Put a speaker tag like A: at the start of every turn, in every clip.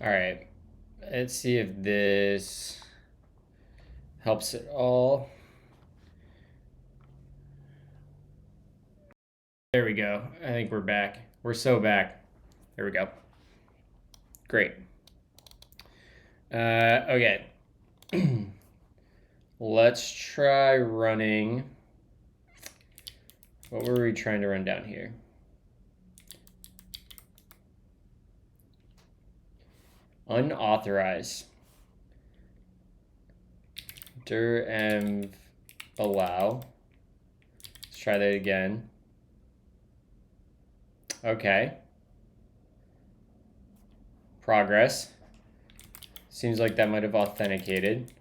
A: All right, let's see if this helps at all. There we go. I think we're back. We're so back. There we go. Great. Okay. Let's try running. What were we trying to run down here? Unauthorized. Dir env allow. Let's try that again. Okay. Progress. Seems like that might have authenticated.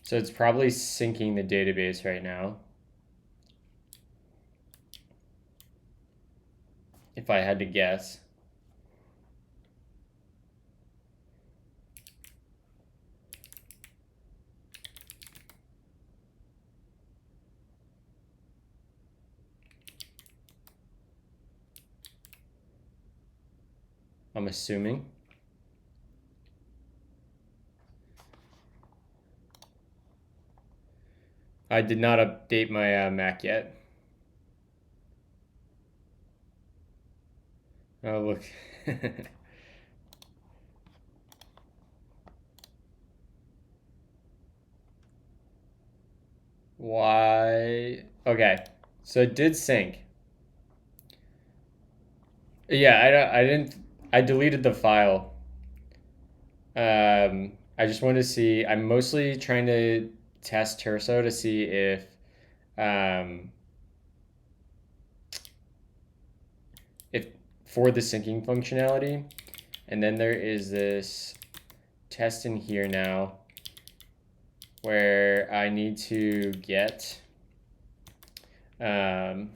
A: So it's probably syncing the database right now. If I had to guess. I'm assuming. I did not update my Mac yet. Oh, look. Why? Okay, so it did sync. Yeah, I deleted the file. I just wanted to see. I'm mostly trying to test Terso to see um, if for the syncing functionality. And then there is this test in here now where I need to get this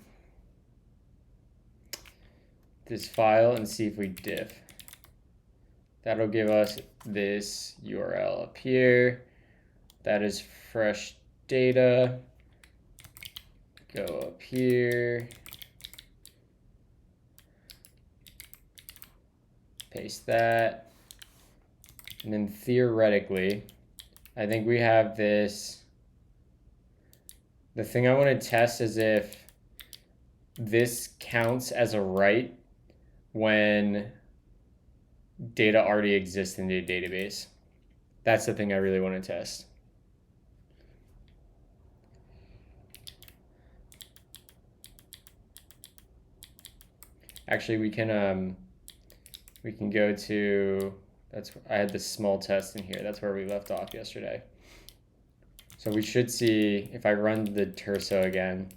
A: file and see if we diff. That'll give us this URL up here. That is fresh data. Go up here. Paste that. And then theoretically, I think we have this. The thing I want to test is if this counts as a write when data already exists in the database. That's the thing I really want to test. Actually, we can go to, I had this small test in here. That's where we left off yesterday. So we should see, if I run the Terso again.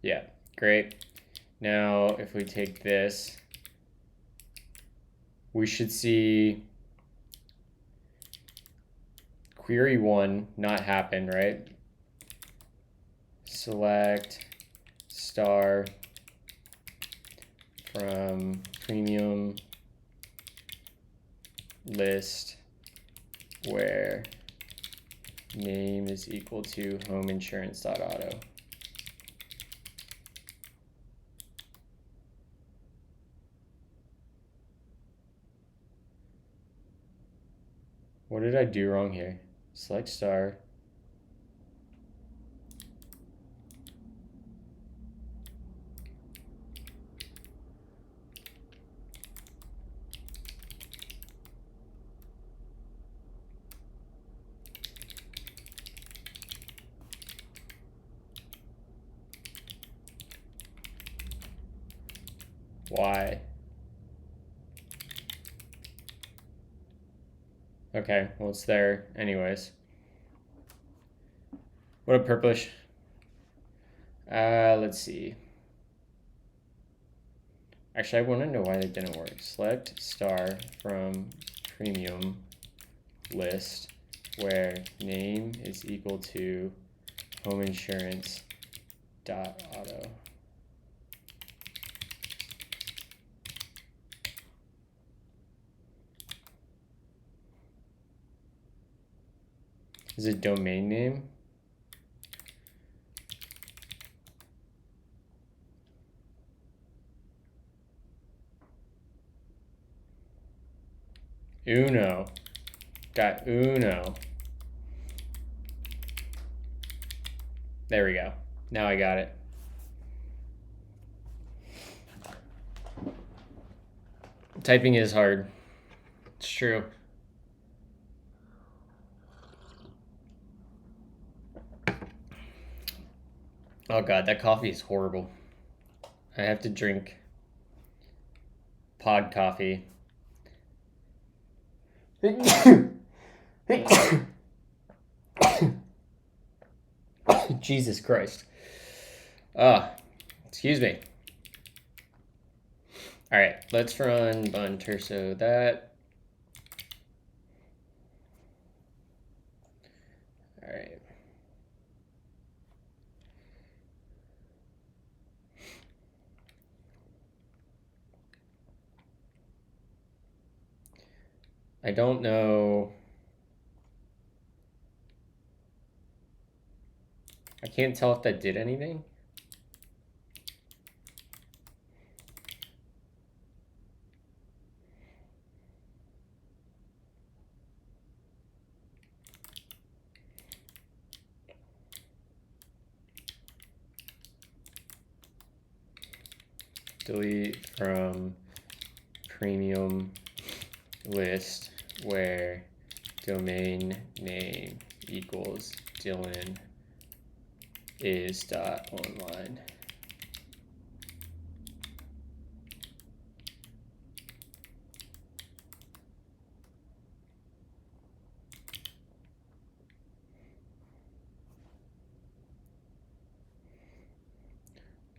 A: Yeah, great. Now, if we take this, we should see query 1 not happen, right? Select star from premium list where name is equal to homeinsurance.auto. What did I do wrong here? Select star. Why? Okay, well, it's there anyways. What a purplish. Let's see. Actually, I want to know why that didn't work. Select star from premium list where name is equal to homeinsurance.auto. is a domain name. Uno. Got Uno. There we go. Now I got it. Typing is hard. It's true. Oh God, that coffee is horrible. I have to drink pod coffee. Jesus Christ. Excuse me. All right, let's run bun terso that. All right. I don't know. I can't tell if that did anything. Delete from premium list where domain name equals Dylan is .online.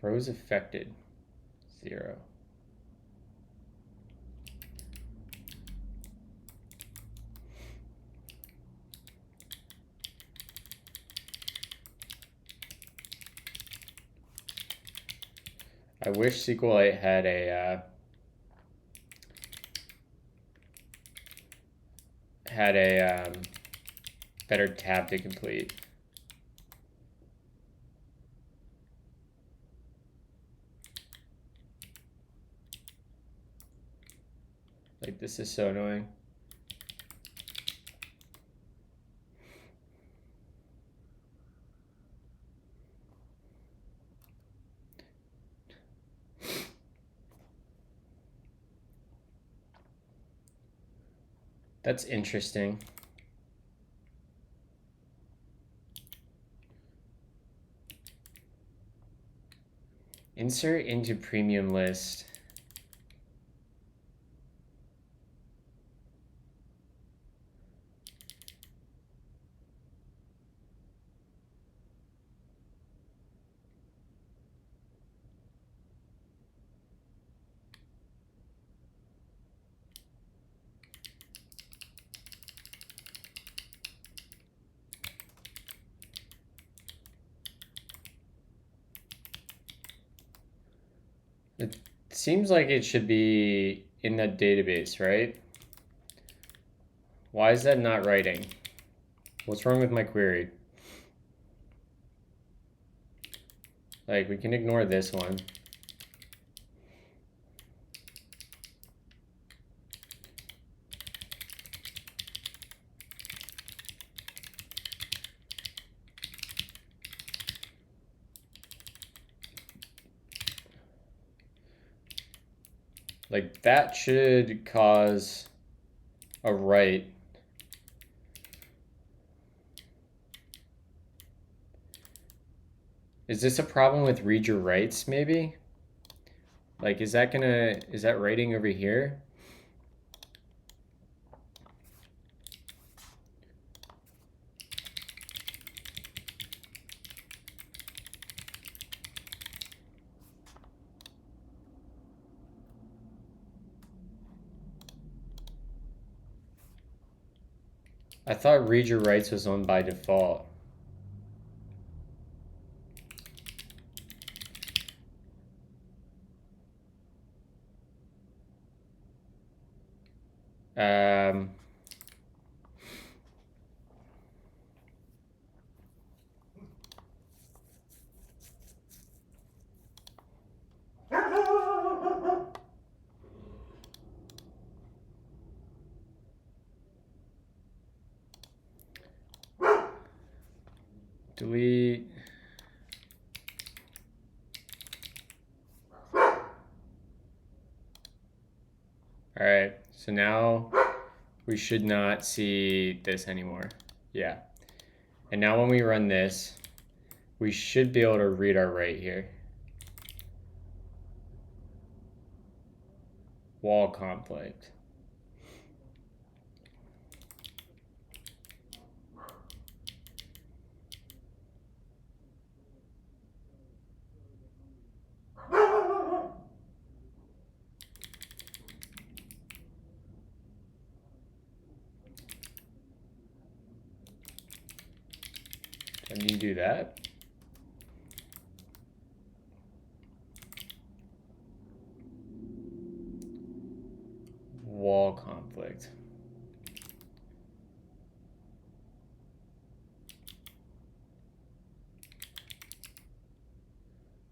A: Rows affected, 0. I wish SQLite had a better tab to complete. Like, this is so annoying. That's interesting. Insert into premium list. It seems like it should be in that database, right? Why is that not writing? What's wrong with my query? Like, we can ignore this one. Like, that should cause a write. Is this a problem with read your writes, maybe? Like, is that writing over here? I thought read your writes was on by default. delete. All right, so now we should not see this anymore. Yeah. And now when we run this, we should be able to read our write here. Wall conflict. Can you do that? Wall conflict.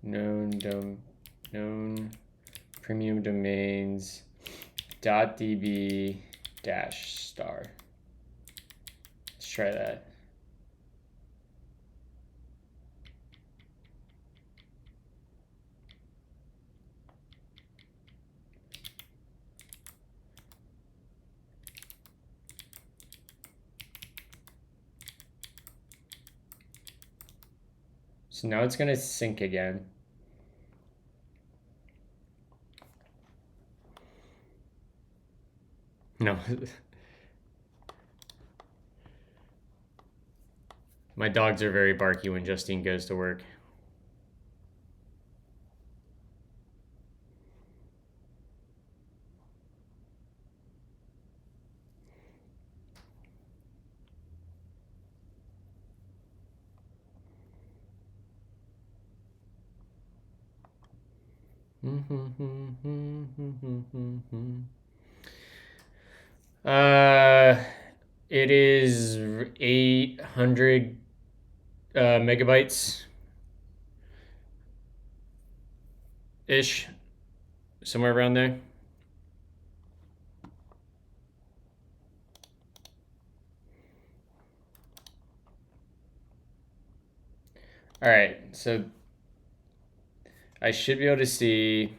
A: Known premium domains .db -*. Let's try that. So now it's going to sync again. No. My dogs are very barky when Justine goes to work. It is 800 megabytes ish, somewhere around there. All right, so I should be able to see.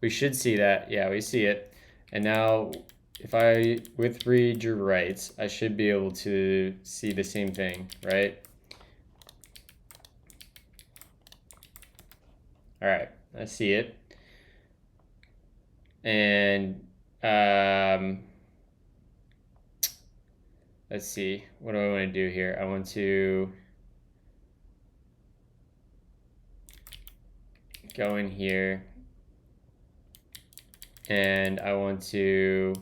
A: We should see that. Yeah, we see it. And now if I with read your writes, I should be able to see the same thing, right? All right, I see it. And let's see, what do I want to do here? I want to go in here and I want to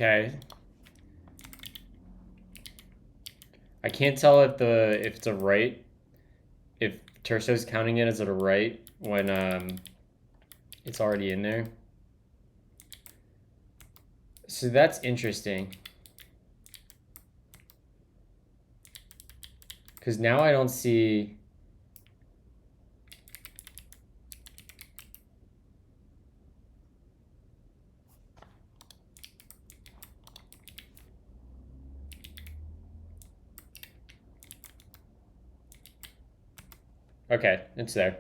A: okay. I can't tell if it's a write, if Terso's counting it as a write when it's already in there. So that's interesting. Because now I don't see. Okay, it's there.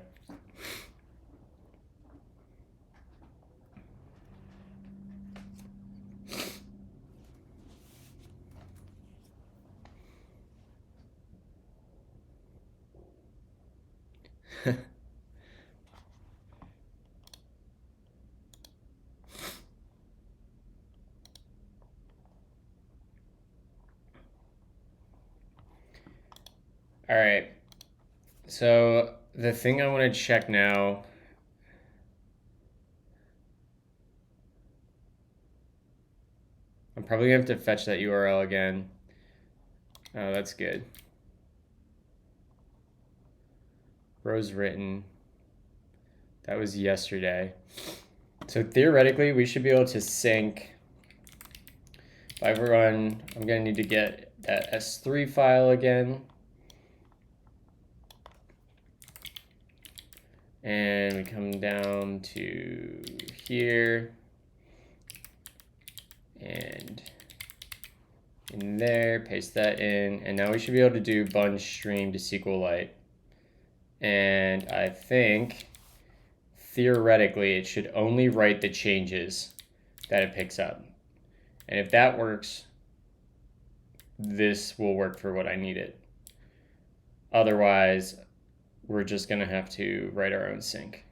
A: All right. So the thing I want to check now, I'm probably gonna have to fetch that URL again. Oh, that's good. Rows written. That was yesterday. So theoretically, we should be able to sync. If I run, I'm gonna need to get that S3 file again. And we come down to here. And in there, paste that in. And now we should be able to do bunch stream to SQLite. And I think theoretically it should only write the changes that it picks up. And if that works, this will work for what I need it. Otherwise, we're just gonna have to write our own sync.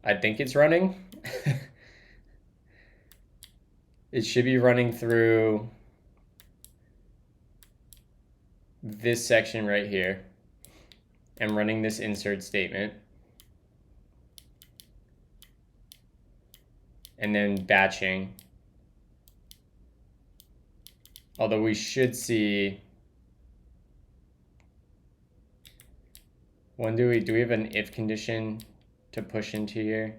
A: I think it's running. It should be running through this section right here and running this insert statement. And then batching. Although we should see, do we have an if condition to push into here?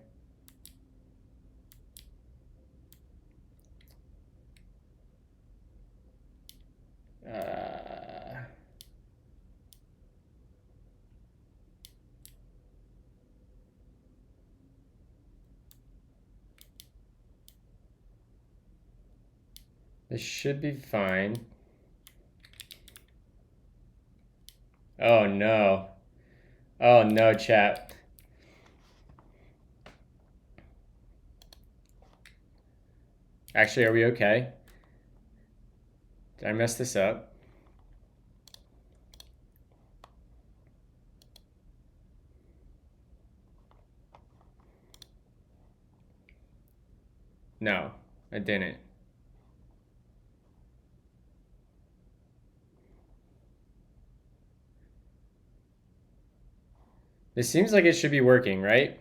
A: This should be fine. Oh no. Oh no, chat. Actually, are we okay? Did I mess this up? No, I didn't. This seems like it should be working, right?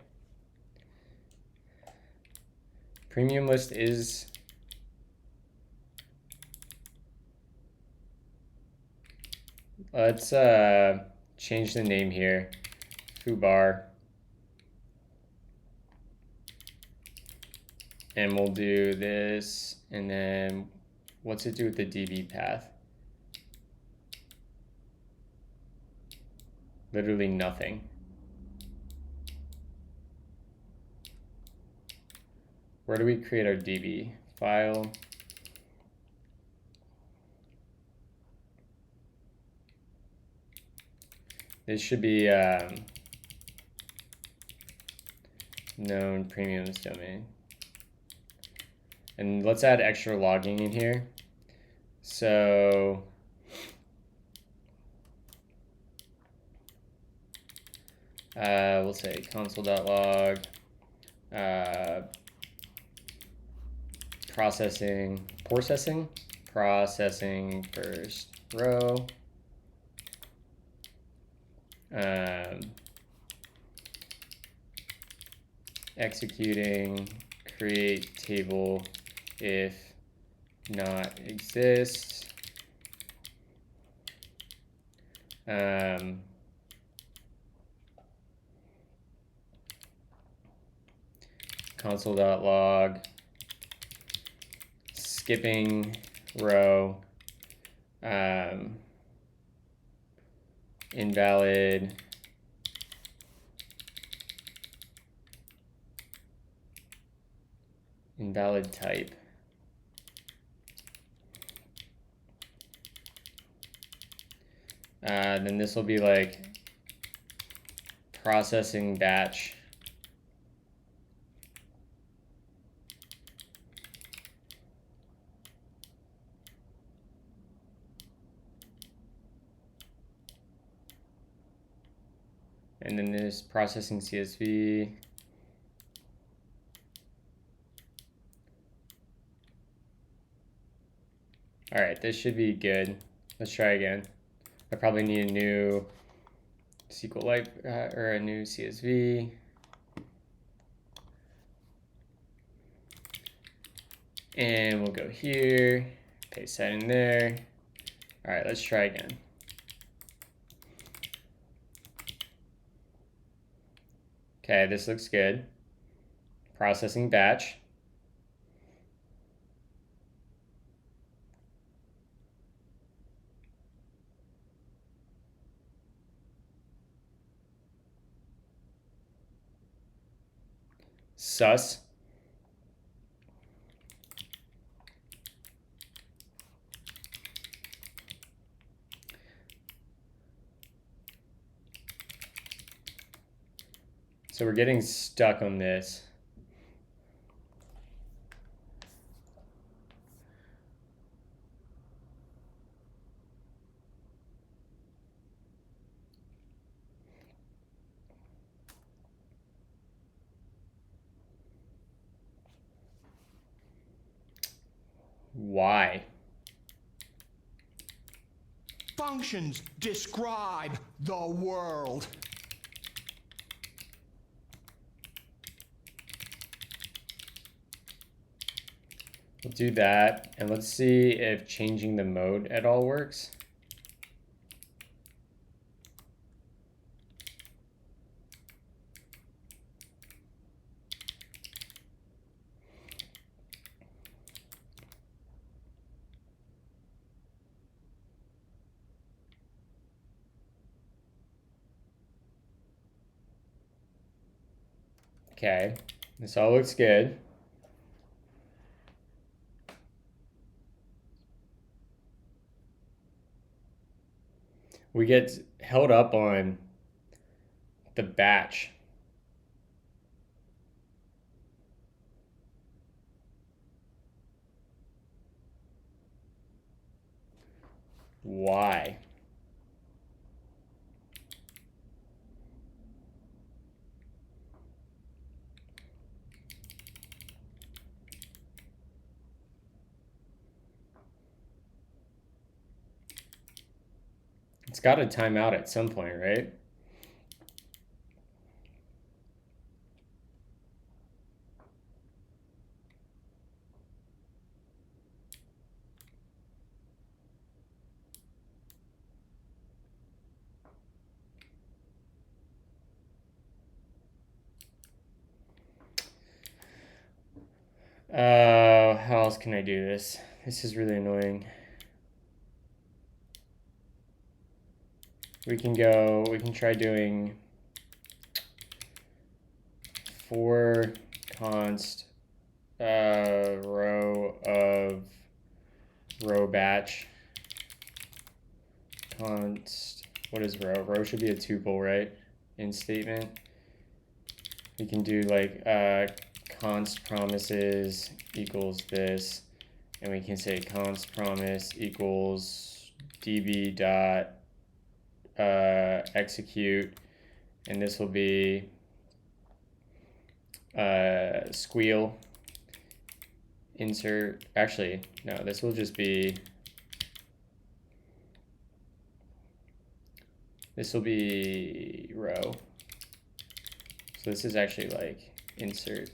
A: Premium list is... Let's change the name here. Foobar. And we'll do this, and then what's it do with the DB path? Literally nothing. Where do we create our DB? File. This should be known premiums domain. And let's add extra logging in here. So we'll say console.log processing first row. Executing create table if not exists. console.log skipping row invalid type. Then this will be like processing batch. And then this processing CSV. All right, this should be good. Let's try again. I probably need a new SQLite or a new CSV. And we'll go here, paste that in there. All right, let's try again. Okay, this looks good. Processing batch. Sus. So we're getting stuck on this. Why?
B: Functions describe the world.
A: We'll do that, and let's see if changing the mode at all works. Okay, this all looks good. We get held up on the batch. Why? It's got to time out at some point, right? How else can I do this? This is really annoying. We can try doing for const row of row batch const, what is row? Row should be a tuple, right? In statement. We can do like const promises equals this, and we can say const promise equals db dot execute, and this will be squeal insert. Actually, no, this will just be, this will be row. So this is actually like insert.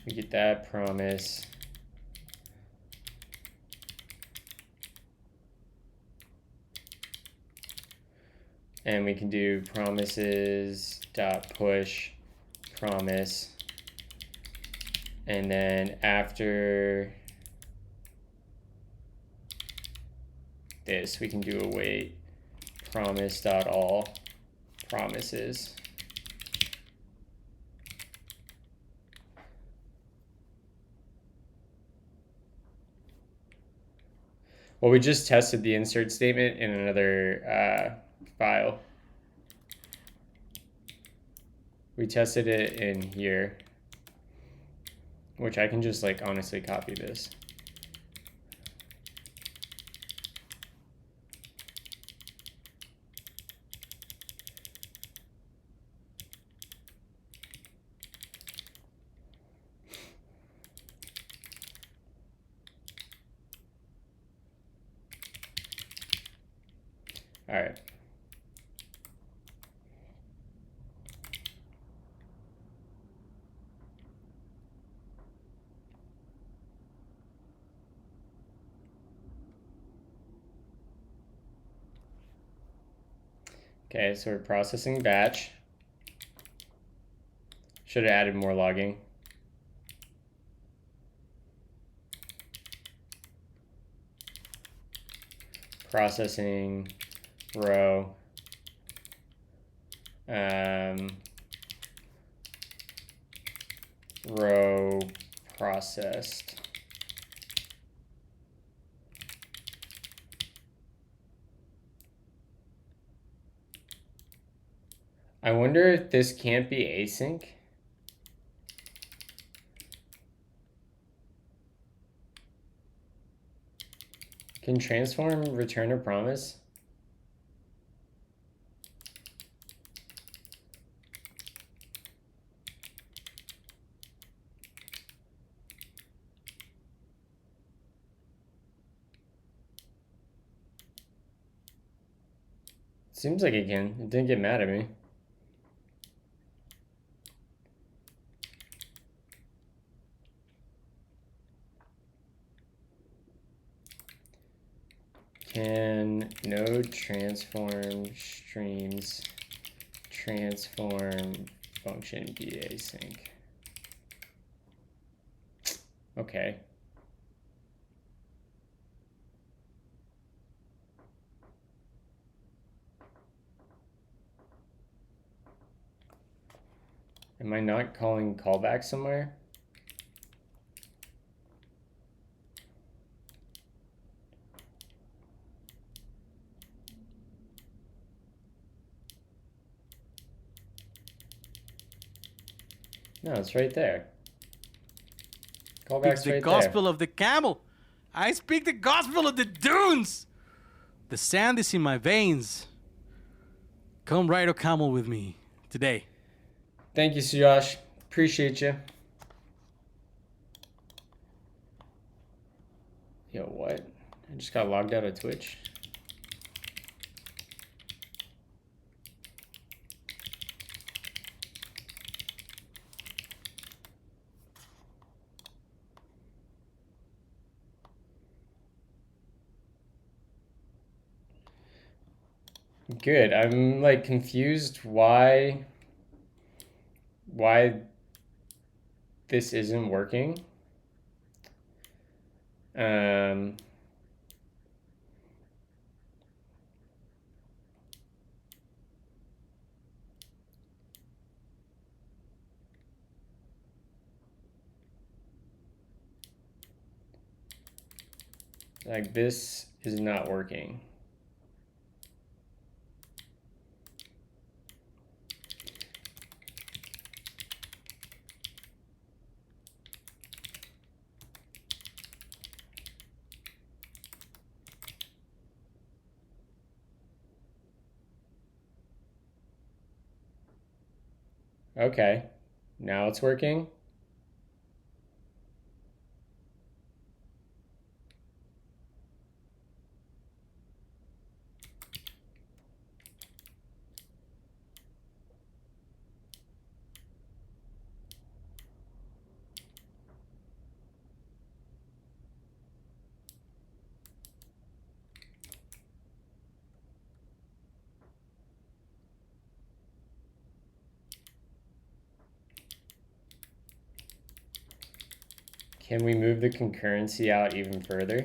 A: We get that promise. And we can do promises dot push promise. And then after this, we can do await promise dot all promises. Well, we just tested the insert statement in another file. We tested it in here, which I can just like honestly copy this. All right. Okay, so we're processing batch. Should have added more logging. Processing row. Row processed. I wonder if this can't be async. Can transform return a promise? Seems like it can. It didn't get mad at me. Can node transform streams transform function be async? Okay. Am I not calling callback somewhere? No, it's right there. Callback's
C: Speaks the
A: right
C: gospel
A: there.
C: of the camel. I speak the gospel of the dunes. The sand is in my veins. Come ride a camel with me today.
A: Thank you, Josh. Appreciate you. Yo, what? I just got logged out of Twitch. Good. I'm like confused why this isn't working. Like this is not working. Okay, now it's working. Can we move the concurrency out even further?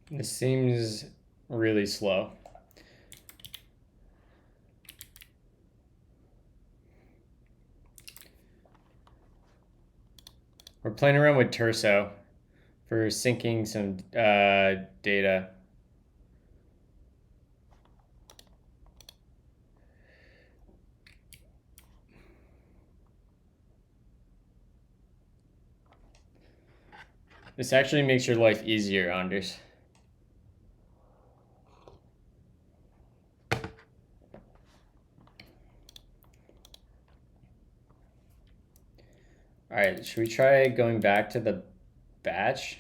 A: This seems really slow. We're playing around with Terso for syncing some data. This actually makes your life easier, Anders. All right, should we try going back to the batch?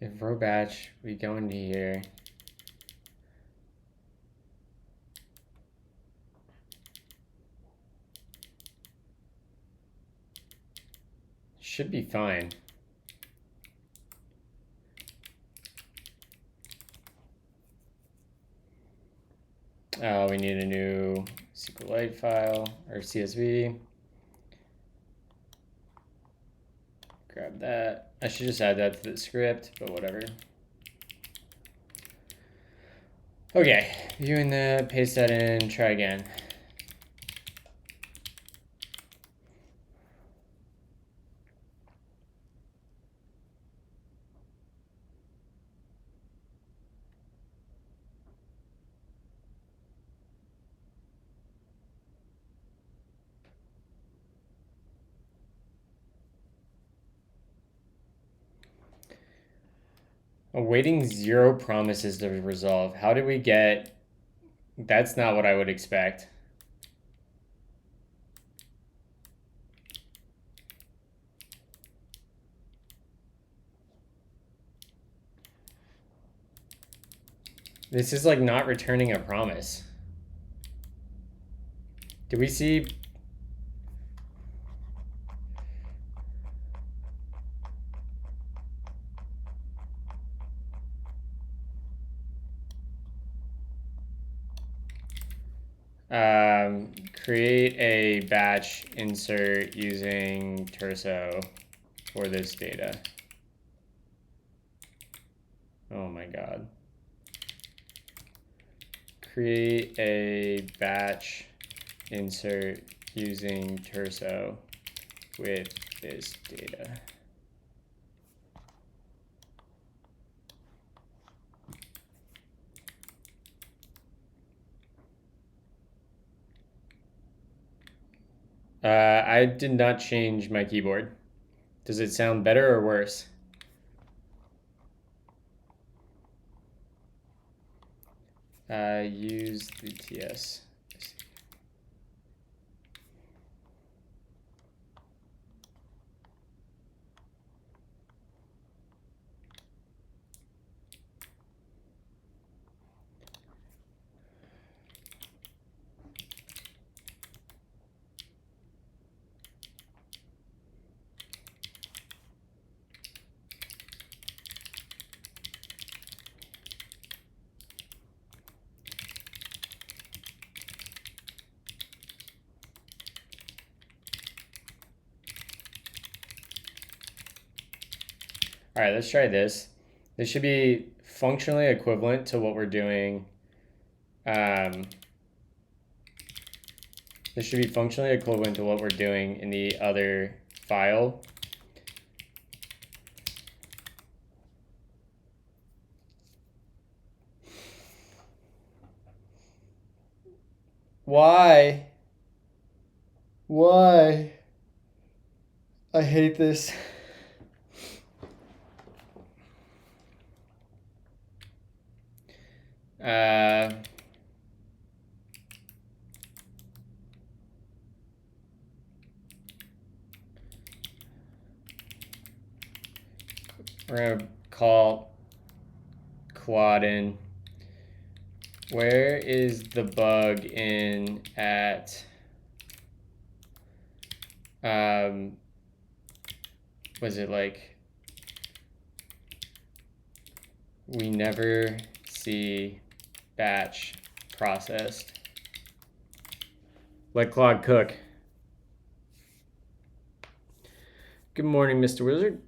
A: If row batch, we go into here. Should be fine. We need a new SQLite file or CSV. Grab that. I should just add that to the script, but whatever. Okay, viewing that, paste that in, try again. Awaiting 0 promises to resolve. How did we get... That's not what I would expect. This is like not returning a promise. Do we see... create a batch insert using Terso for this data. Oh my god. Create a batch insert using Terso with this data. I did not change my keyboard. Does it sound better or worse? Use the TS. All right, let's try this. This should be functionally equivalent to what we're doing. This should be functionally equivalent to what we're doing in the other file. Why? Why? I hate this. We're gonna call quad in. Where is the bug in at was it like we never see batch processed? Let Claude cook. Good morning, Mr. Wizard.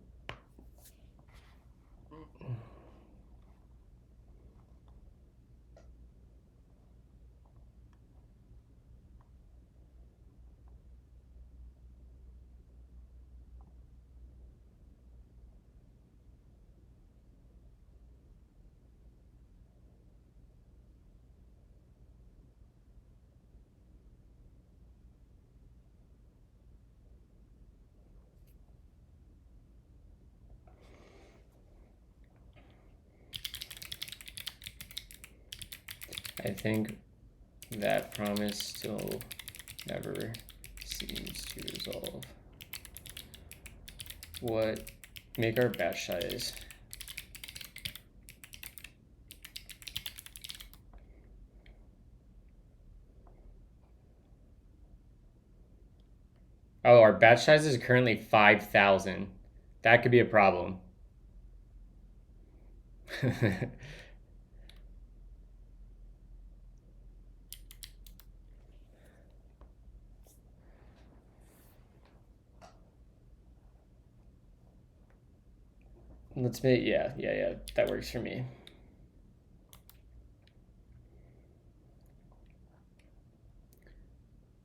A: I think that promise still never seems to resolve. What? Make our batch size. Oh, our batch size is currently 5,000. That could be a problem. Let's make, yeah, that works for me.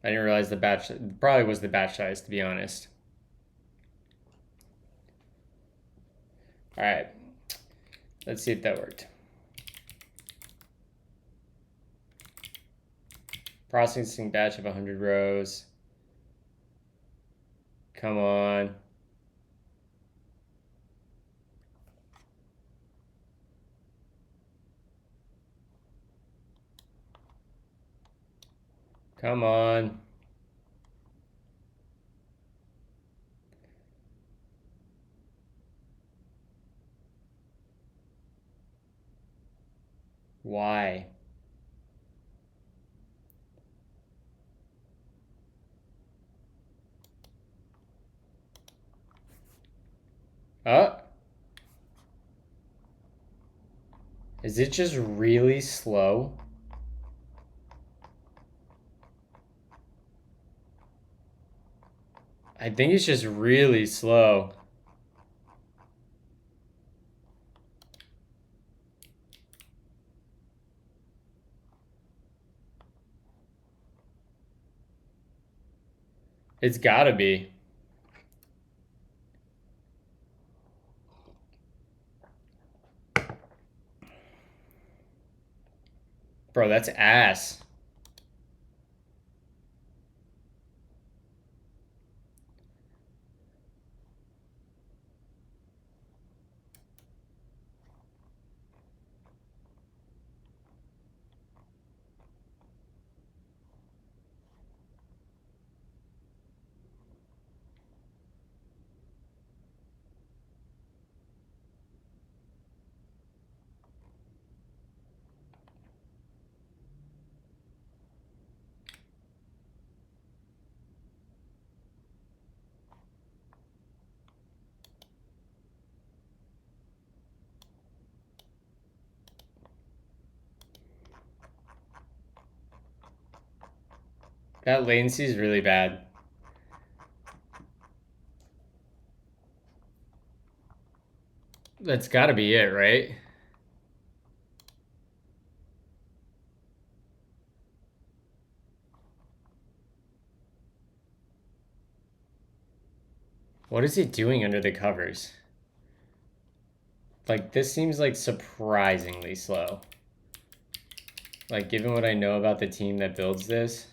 A: I didn't realize the batch, probably was the batch size, to be honest. All right, let's see if that worked. Processing batch of 100 rows. Come on. Come on. Why? Is it just really slow? I think it's just really slow. It's gotta be. Bro, that's ass. That latency is really bad. That's got to be it, right? What is it doing under the covers? Like, this seems like surprisingly slow. Like, given what I know about the team that builds this.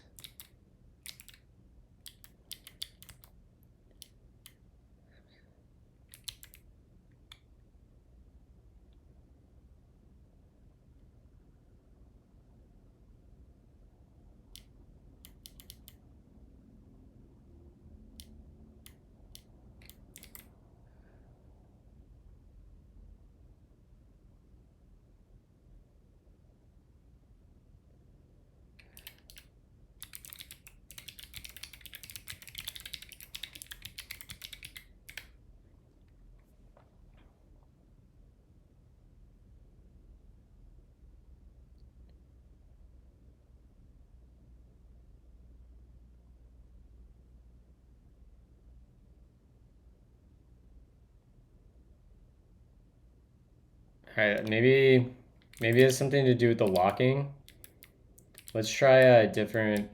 A: All right, maybe it has something to do with the locking. Let's try a different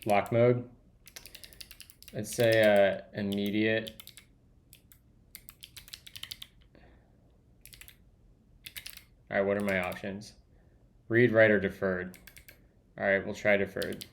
A: lock mode. Let's say immediate. All right, what are my options? Read, write, or deferred. All right, we'll try deferred.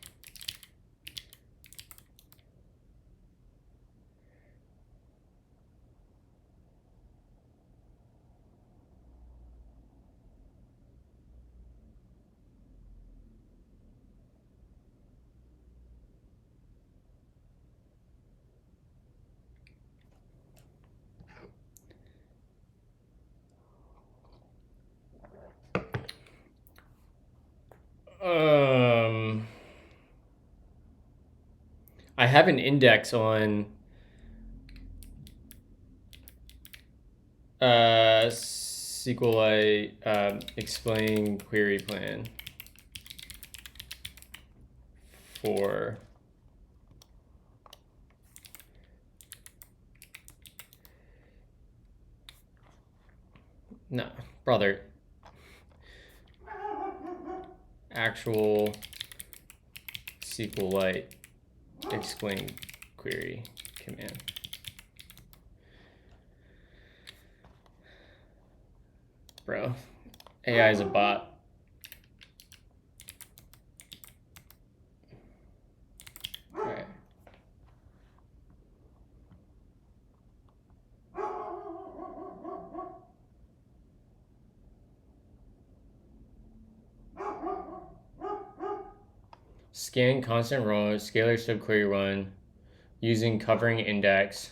A: I have an index on SQLite explain query plan for no, brother. Actual SQLite explain query command. Bro, AI is a bot. All right. Scan constant row, scalar subquery run, using covering index.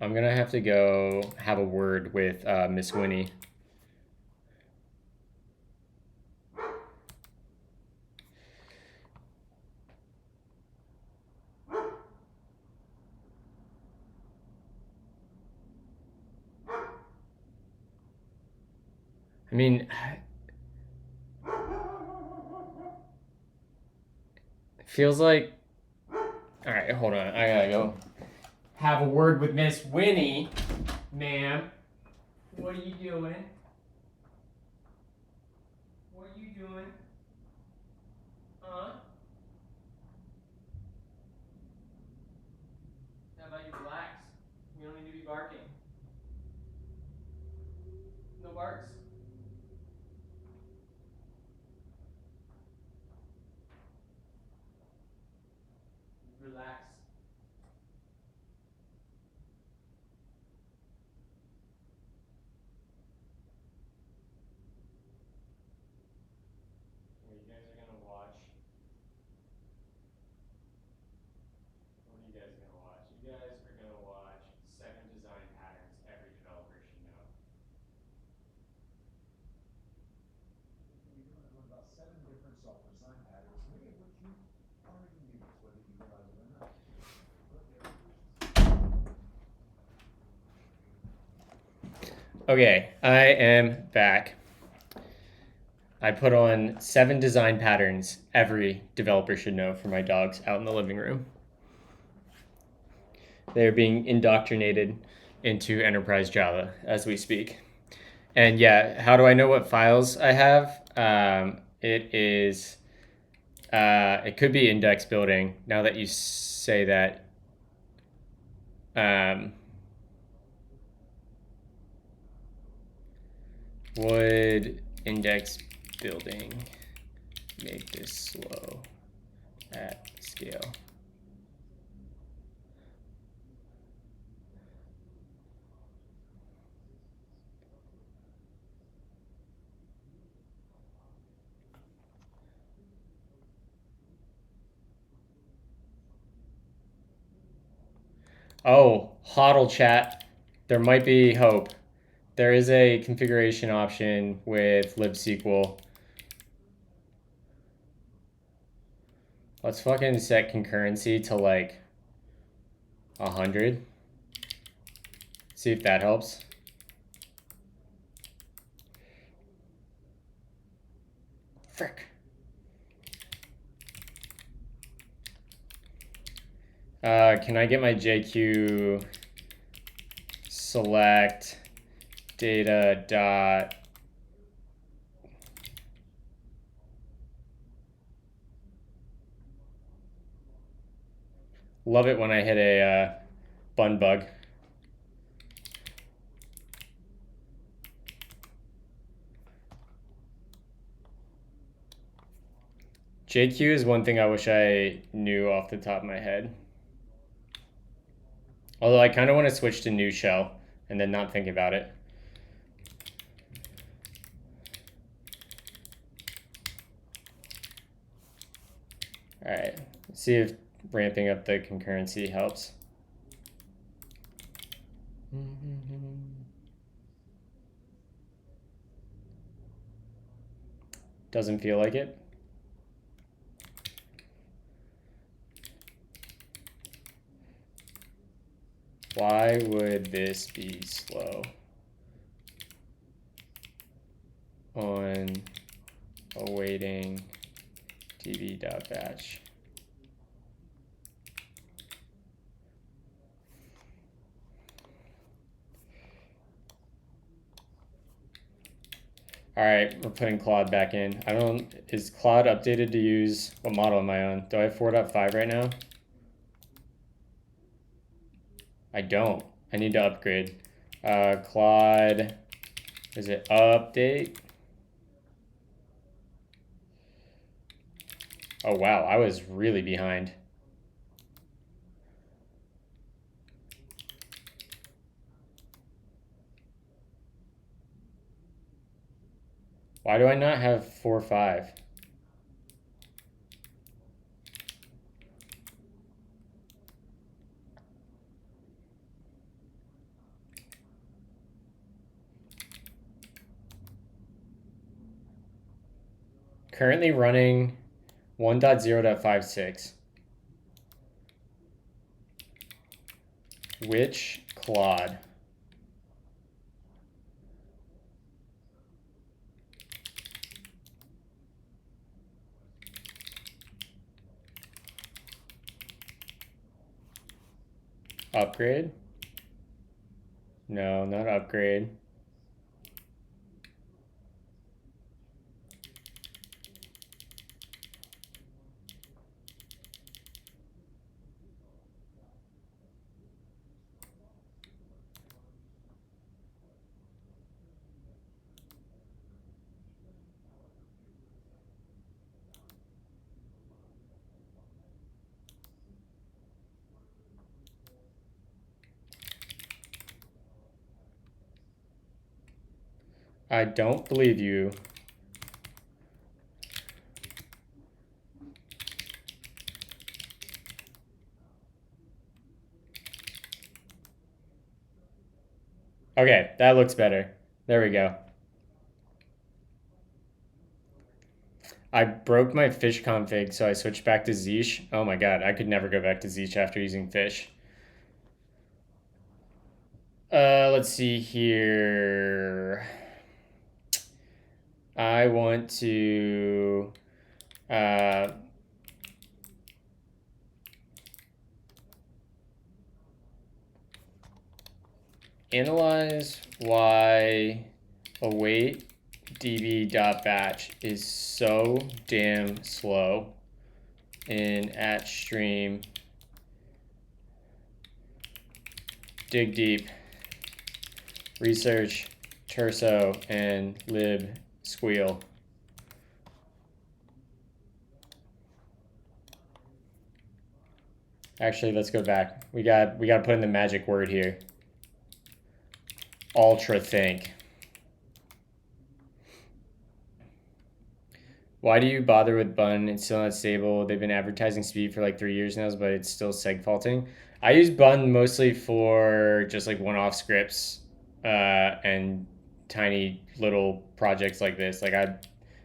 A: I'm gonna have to go have a word with Miss Winnie. I mean, it feels like. All right, hold on. I gotta go have a word with Miss Winnie, ma'am. What are you doing? What are you doing? Huh? How about you relax? You don't need to be barking. No barks. Relax. You guys are gonna watch. What are you guys gonna watch? You guys are gonna watch 7 design patterns every developer should know.
D: You're going to learn about 7 different software design patterns, many of which you already use, whether you realize it or not. But there are solutions.
A: Okay, I am back. I put on 7 design patterns every developer should know for my dogs out in the living room. They're being indoctrinated into enterprise Java as we speak. And yeah, how do I know what files I have? It is, it could be index building. Now that you say that, would index building make this slow at scale? Oh, HODL chat. There might be hope. There is a configuration option with libsql. Let's fucking set concurrency to like 100. See if that helps. Frick. Can I get my JQ select data dot love it when I hit a bun bug. JQ is one thing I wish I knew off the top of my head. Although I kind of want to switch to new shell and then not think about it. All right, let's see if ramping up the concurrency helps. Doesn't feel like it. Why would this be slow on awaiting db.batch? All right, we're putting Claude back in. Is Claude updated to use, what model am I on? Do I have 4.5 right now? I don't. I need to upgrade. Claude, is it update? Oh wow, I was really behind. Why do I not have 4.5? Currently running 1.0.56. Which Claude? Upgrade? No, not upgrade. I don't believe you. Okay, that looks better. There we go. I broke my fish config, so I switched back to Zeesh. Oh my god, I could never go back to Zeesh after using fish. Let's see here. I want to I analyze why await db.batch is so damn slow in @stream. Dig deep. Research terso and lib squeal. Actually, let's go back. We got to put in the magic word here. Ultra think. Why do you bother with Bun? It's still not stable. They've been advertising speed for like 3 years now, but it's still seg faulting. I use Bun mostly for just like one-off scripts and tiny little projects like this.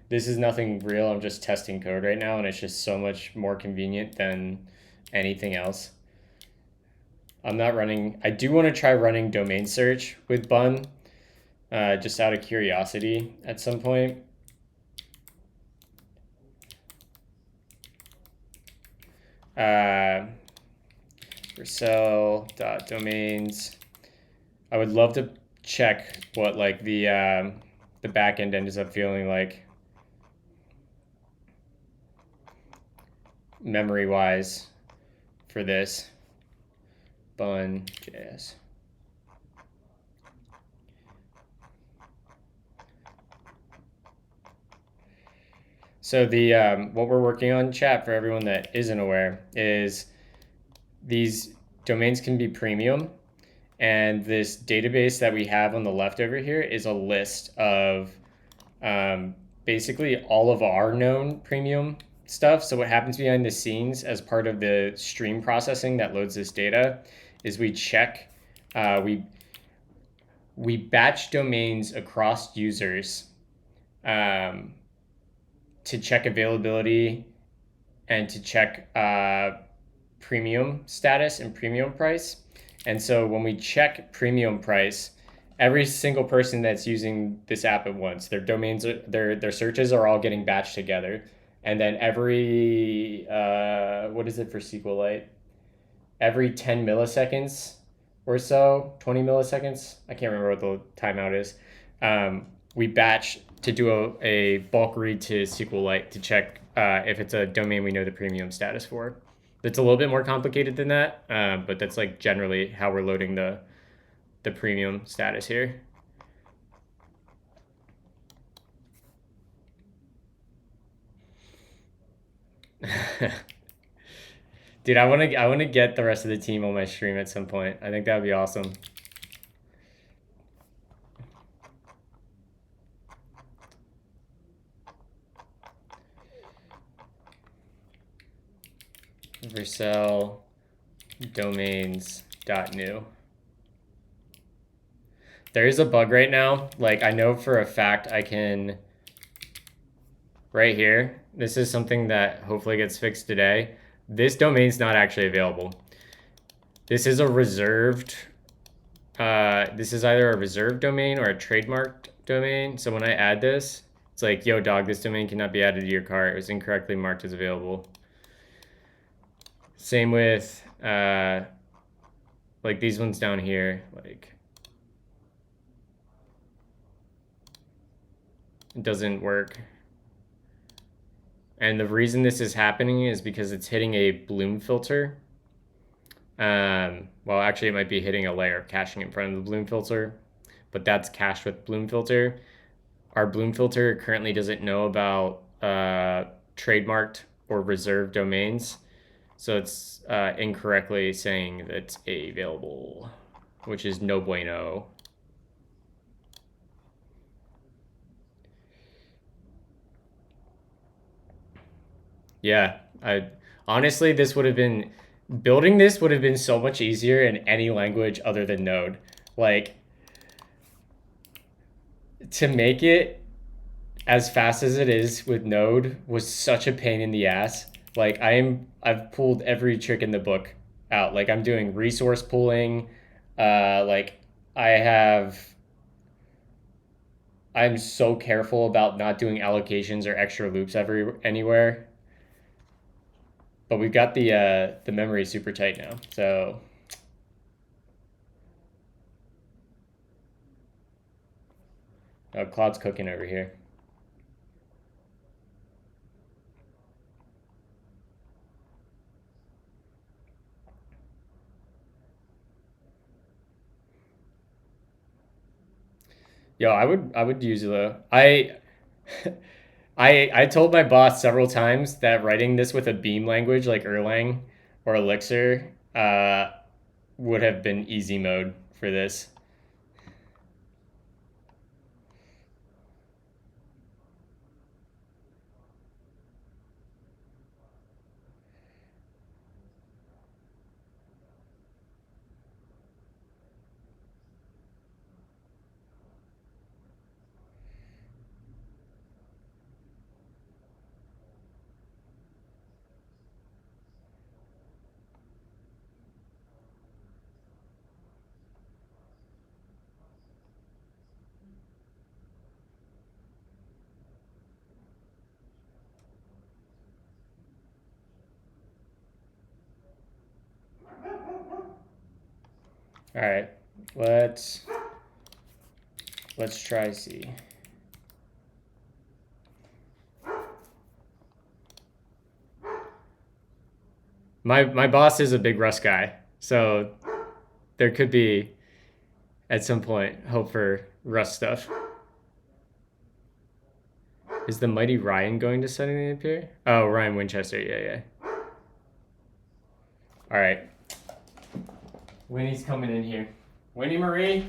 A: This is nothing real. I'm just testing code right now, and it's just so much more convenient than anything else. I'm not running. I do want to try running domain search with Bun, just out of curiosity at some point. Vercel.domains. I would love to check what like the backend ends up feeling like memory wise for this. Bun.js. So the what we're working on, chat, for everyone that isn't aware, is these domains can be premium, and this database that we have on the left over here is a list of basically all of our known premium stuff. So what happens behind the scenes as part of the stream processing that loads this data is we check, we batch domains across users to check availability and to check premium status and premium price. And so when we check premium price, every single person that's using this app at once, their domains, their searches are all getting batched together. And then every, what is it for SQLite? Every 10 milliseconds or so, 20 milliseconds, I can't remember what the timeout is, we batch to do a bulk read to SQLite to check if it's a domain we know the premium status for. It's a little bit more complicated than that, but that's like generally how we're loading the premium status here. Dude, I want to get the rest of the team on my stream at some point. I think that would be awesome. Vercel domains.new. There is a bug right now. Like, I know for a fact I can, right here, this is something that hopefully gets fixed today. This domain's not actually available. This is a reserved, this is either a reserved domain or a trademarked domain. So when I add this, it's like, yo, dog, this domain cannot be added to your cart. It was incorrectly marked as available. Same with, like these ones down here, like, it doesn't work. And the reason this is happening is because it's hitting a bloom filter. Well, actually, it might be hitting a layer of caching in front of the bloom filter, but that's cached with bloom filter. Our bloom filter currently doesn't know about trademarked or reserved domains, so it's incorrectly saying that it's available, which is no bueno. Yeah, honestly, this would have been, building this would have been so much easier in any language other than Node. Like, to make it as fast as it is with Node was such a pain in the ass. Like, I've pulled every trick in the book out. Like, I'm doing resource pooling. Like, I'm so careful about not doing allocations or extra loops anywhere. But we've got the memory super tight now, so Oh, Claude's cooking over here. Yo, I would use the I told my boss several times that writing this with a Beam language like Erlang or Elixir would have been easy mode for this. All right, let's try C. My boss is a big Rust guy, so there could be at some point hope for Rust stuff. Is the mighty Ryan going to suddenly appear? Oh, Ryan Winchester, yeah. All right. Winnie's coming in here. Winnie Marie?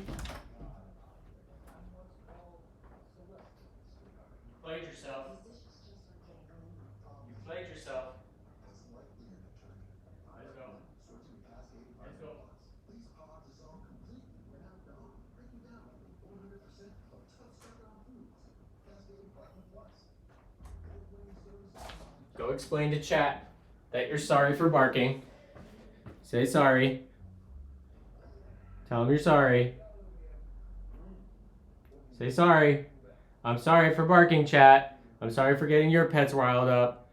A: Played yourself. You played yourself. Let's go. Let's go.
D: Please pause the song completely. We're not done. Breaking down 100% of tough stuff on foods. Cascade Platinum Plus.
A: Go explain to chat that you're sorry for barking. Say sorry. Tell them you're sorry. Say sorry. I'm sorry for barking, chat. I'm sorry for getting your pets riled up.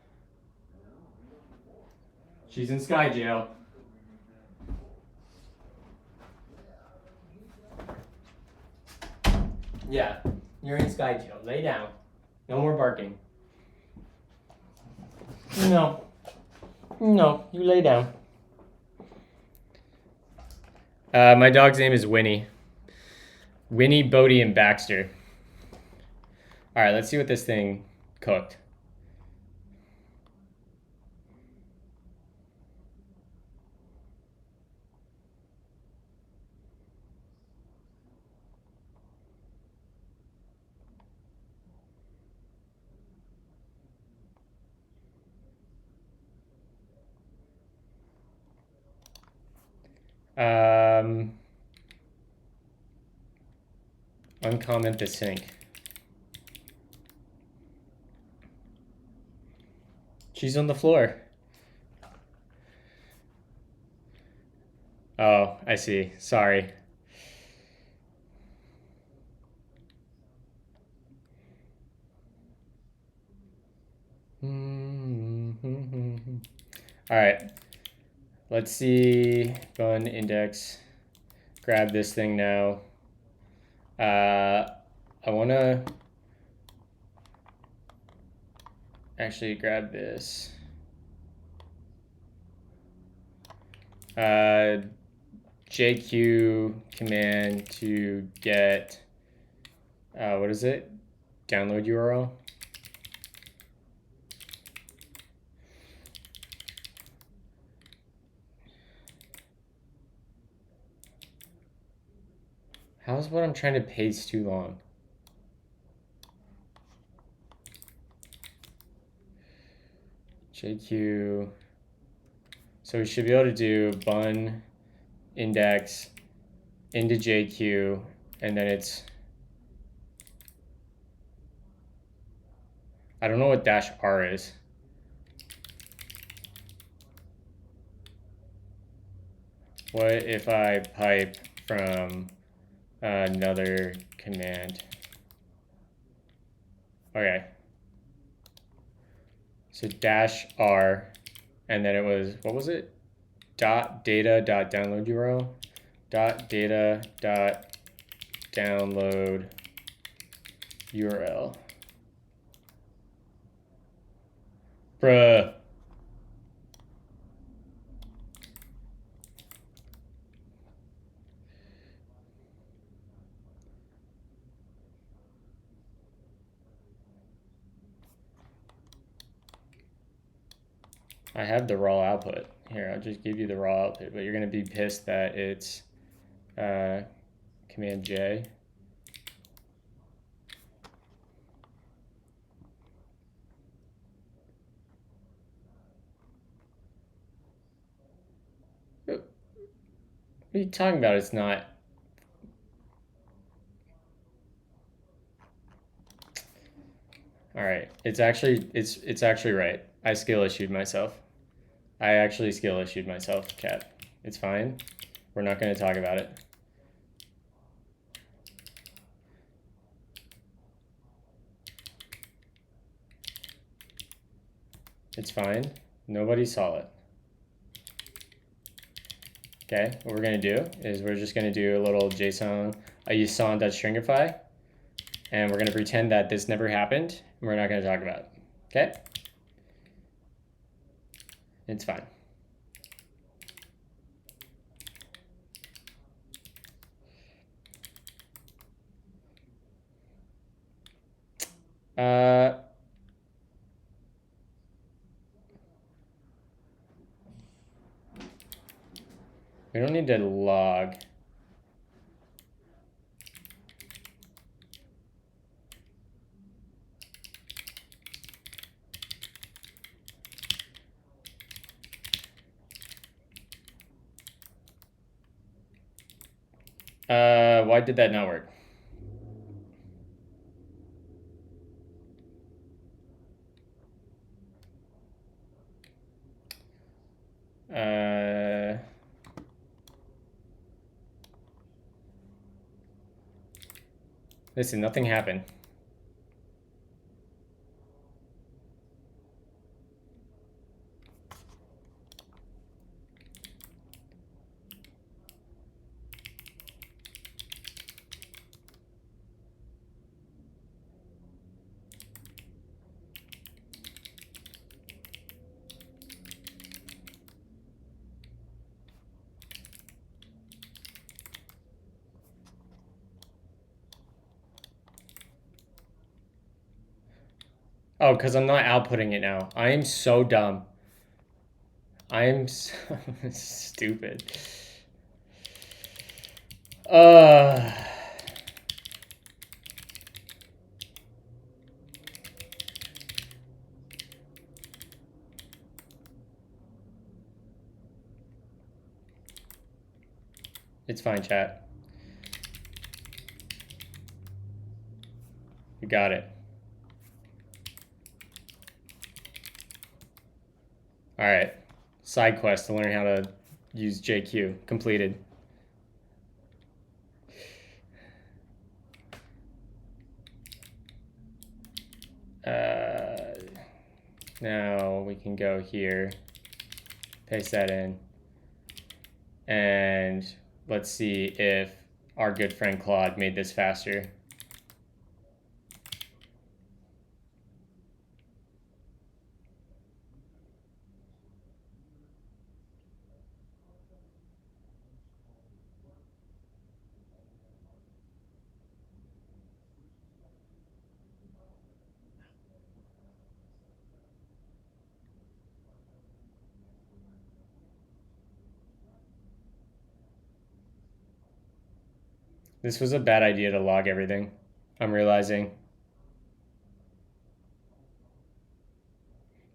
A: She's in Sky Jail. Yeah, you're in Sky Jail. Lay down. No more barking. No, you lay down. My dog's name is Winnie. Winnie, Bodie, and Baxter. All right, let's see what this thing cooked. Uncomment the sink. She's on the floor. Oh, I see. Sorry. All right. Let's see. Bun index. Grab this thing now. I want to actually grab this. JQ command to get, what is it? Download URL. How's what I'm trying to paste too long? JQ. So we should be able to do bun index into JQ, and then it's, I don't know what -R is. What if I pipe from another command? Okay. So -R, and then it was, what was it? .data.download URL. .data.download URL. Bruh. I have the raw output. Here, I'll just give you the raw output, but you're going to be pissed that it's Command J. What are you talking about? It's not. All right. It's actually right. I skill issued myself. I actually skill issued myself, chat. It's fine. We're not going to talk about it. It's fine. Nobody saw it. Okay, what we're going to do is we're just going to do a little JSON, a uson.stringify, and we're going to pretend that this never happened, and we're not going to talk about it. Okay? It's fine. We don't need to log. Why did that not work? Listen, nothing happened. Oh, because I'm not outputting it now. I am so dumb. I am so stupid. It's fine, chat. You got it. All right. Side quest to learn how to use JQ completed. Now we can go here, paste that in, and let's see if our good friend Claude made this faster. This was a bad idea to log everything. I'm realizing.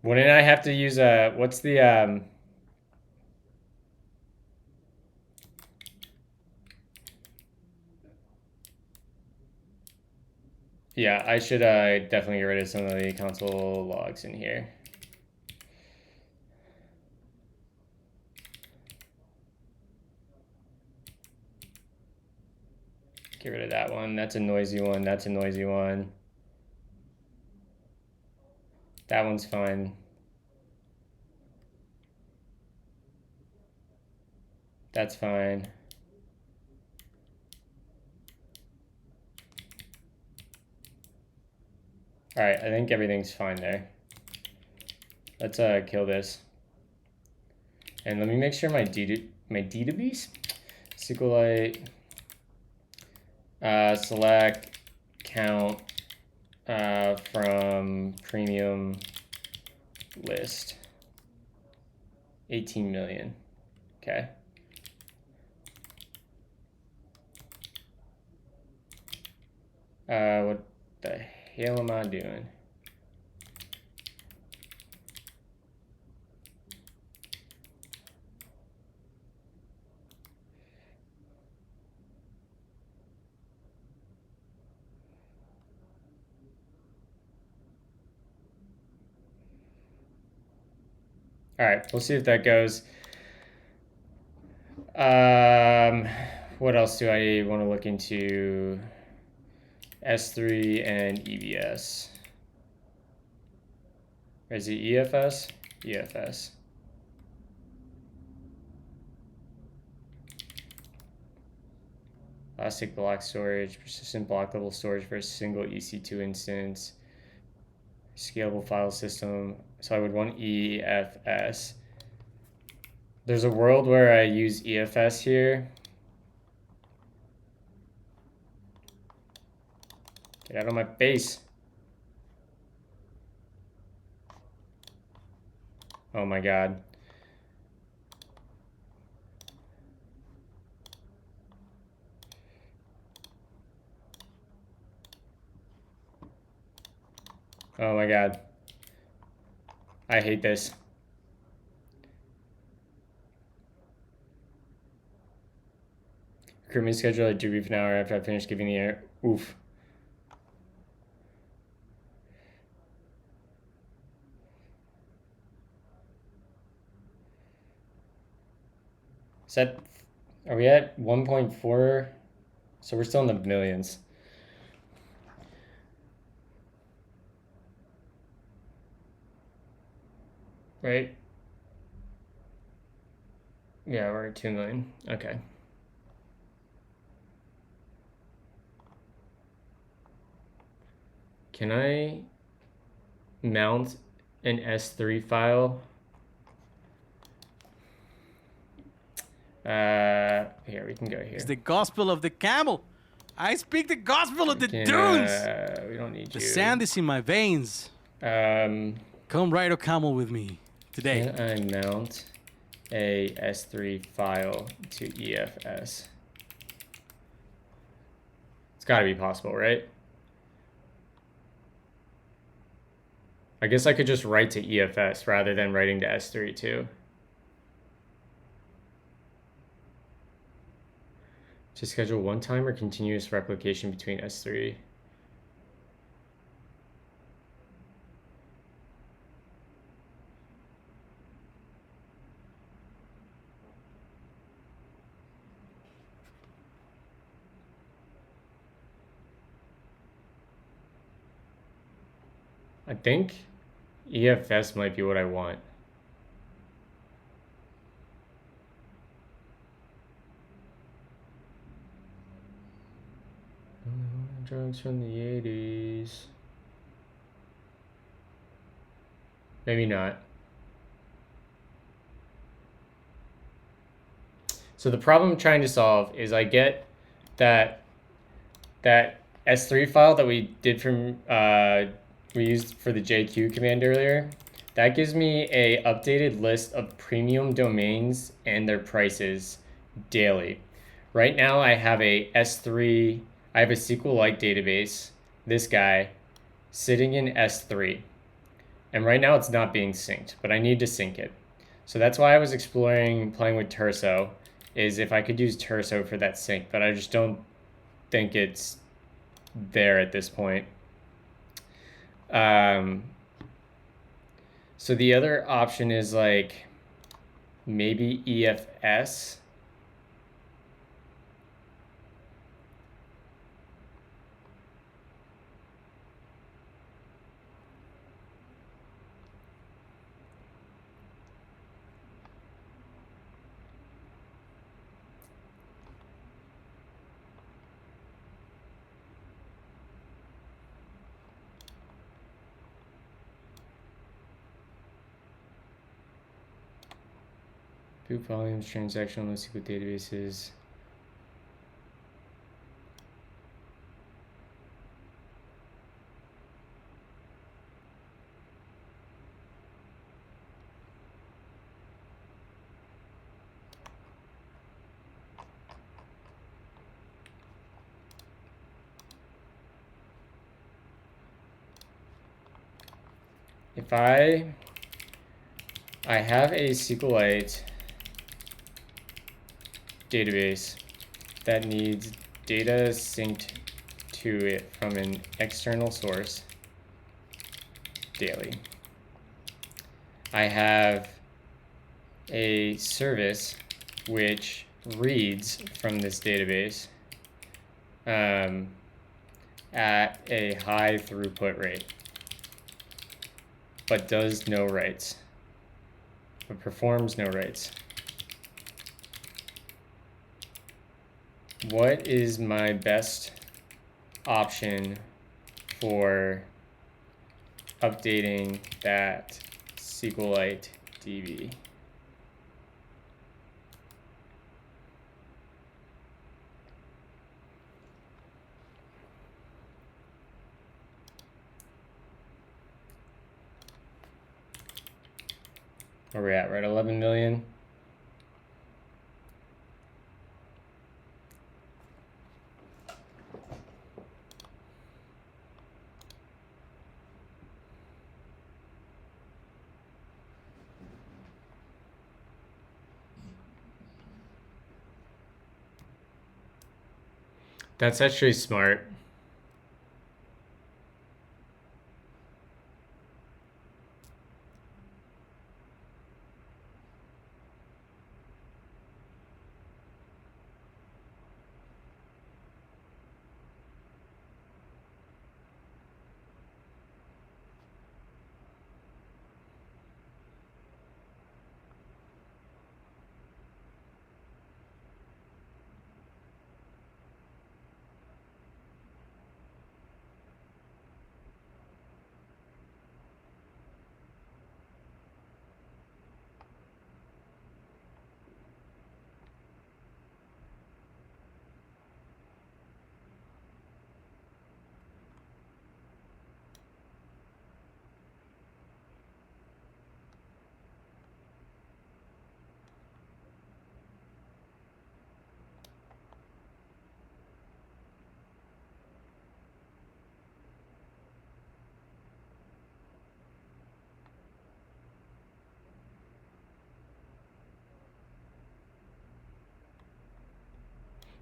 A: Wouldn't I have to use what's the yeah, I should definitely get rid of some of the console logs in here. Get rid of that one. That's a noisy one. That's a noisy one. That one's fine. That's fine. All right, I think everything's fine there. Let's kill this. And let me make sure my database SQLite select count from premium list 18 million. Okay. What the hell am I doing? All right, we'll see if that goes. What else do I want to look into? S3 and EBS. Or is it EFS? EFS. Elastic block storage, persistent block level storage for a single EC2 instance, scalable file system. So I would want EFS. There's a world where I use EFS here. Get out of my face. Oh my god. Oh my god. I hate this. Recruitment schedule, I debrief an hour after I finish giving the air. Oof. Is that, are we at 1.4? So we're still in the millions. Right? Yeah, we're at 2 million. Okay. Can I mount an S3 file? Here, we can go here.
C: It's the gospel of the camel. I speak the gospel of the dunes.
A: We don't need
C: The
A: you.
C: sand is in my veins. Come ride a camel with me today.
A: Can I mount a S3 file to EFS? It's got to be possible, right? I guess I could just write to EFS rather than writing to S3 too. To schedule one time or continuous replication between S3. I think EFS might be what I want. Drugs from the 80s. Maybe not. So the problem I'm trying to solve is I get that S3 file that we did from we used for the JQ command earlier. That gives me a updated list of premium domains and their prices daily. Right now I have a S3, I have a SQLite database, this guy, sitting in S3. And right now it's not being synced, but I need to sync it. So that's why I was exploring playing with Terso, is if I could use Terso for that sync, but I just don't think it's there at this point. So the other option is like maybe EFS. Boot volumes, transactional NoSQL databases. If I have a SQLite database that needs data synced to it from an external source daily. I have a service which reads from this database at a high throughput rate, but does no writes, but performs no writes. What is my best option for updating that SQLite DB? Where are we at? We're at 11 million. That's actually smart.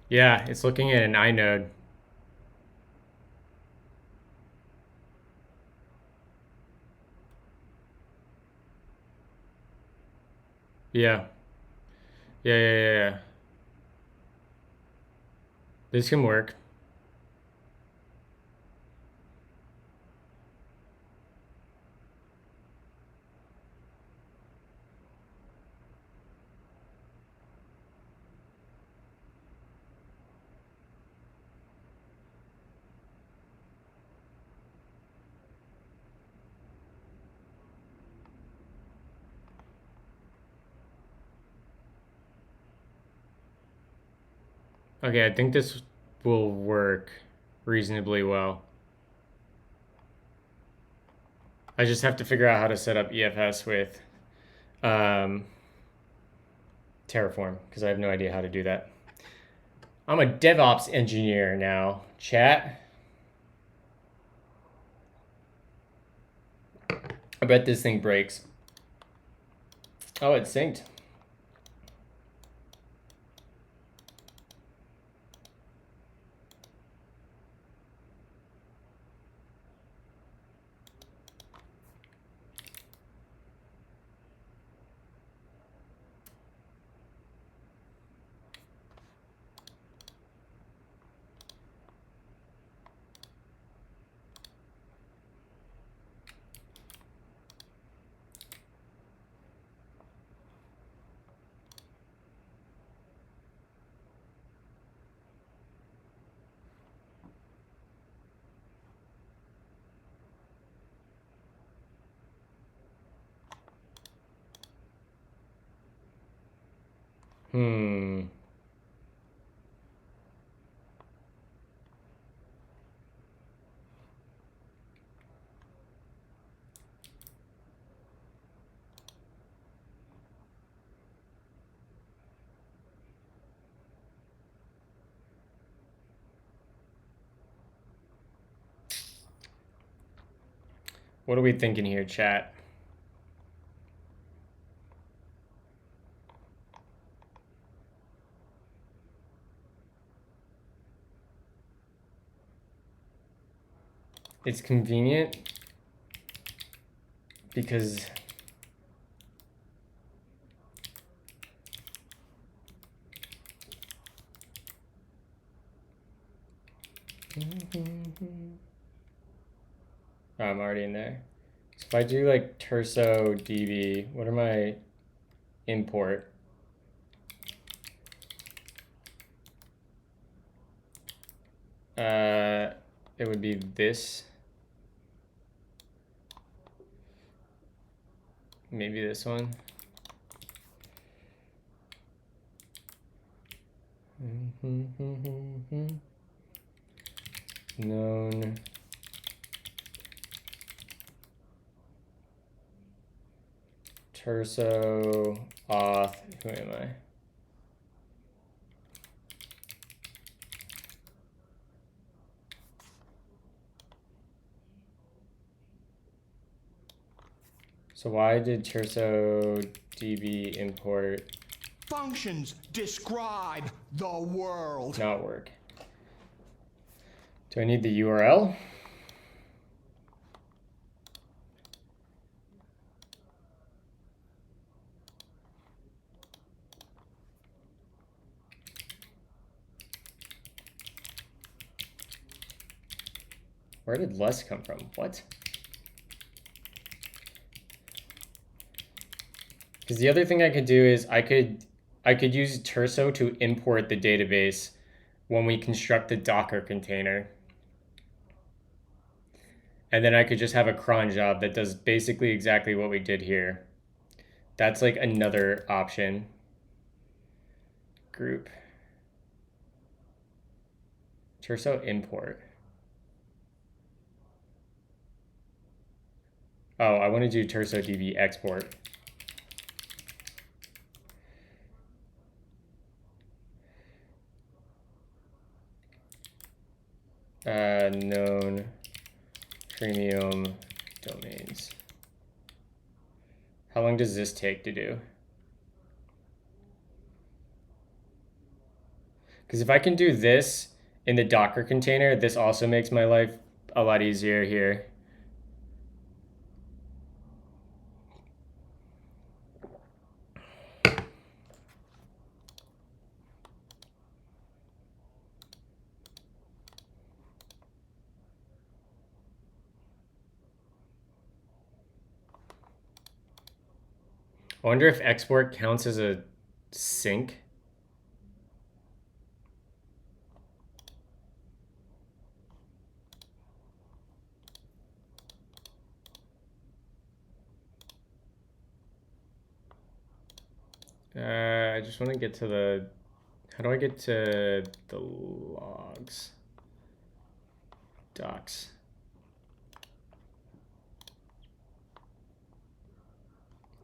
A: Yeah, it's looking at an inode. Yeah. Yeah. This can work. Okay, I think this will work reasonably well. I just have to figure out how to set up EFS with Terraform, because I have no idea how to do that. I'm a DevOps engineer now, chat. I bet this thing breaks. Oh, it's synced. Hmm. What are we thinking here, chat? It's convenient because oh, I'm already in there. So if I do like terso db, what are my import? It would be this. Maybe this one. Known terso auth. Who am I? So why did terso db import
B: Functions describe the world.
A: not work? Do I need the URL? Where did less come from? What? Because the other thing I could do is I could use terso to import the database when we construct the Docker container. And then I could just have a cron job that does basically exactly what we did here. That's like another option. Group. Terso import. Oh, I want to do terso db export. Known premium domains. How long does this take to do? Because if I can do this in the Docker container, this also makes my life a lot easier here. I wonder if export counts as a sync. I just want to get to the, how do I get to the logs? Docs.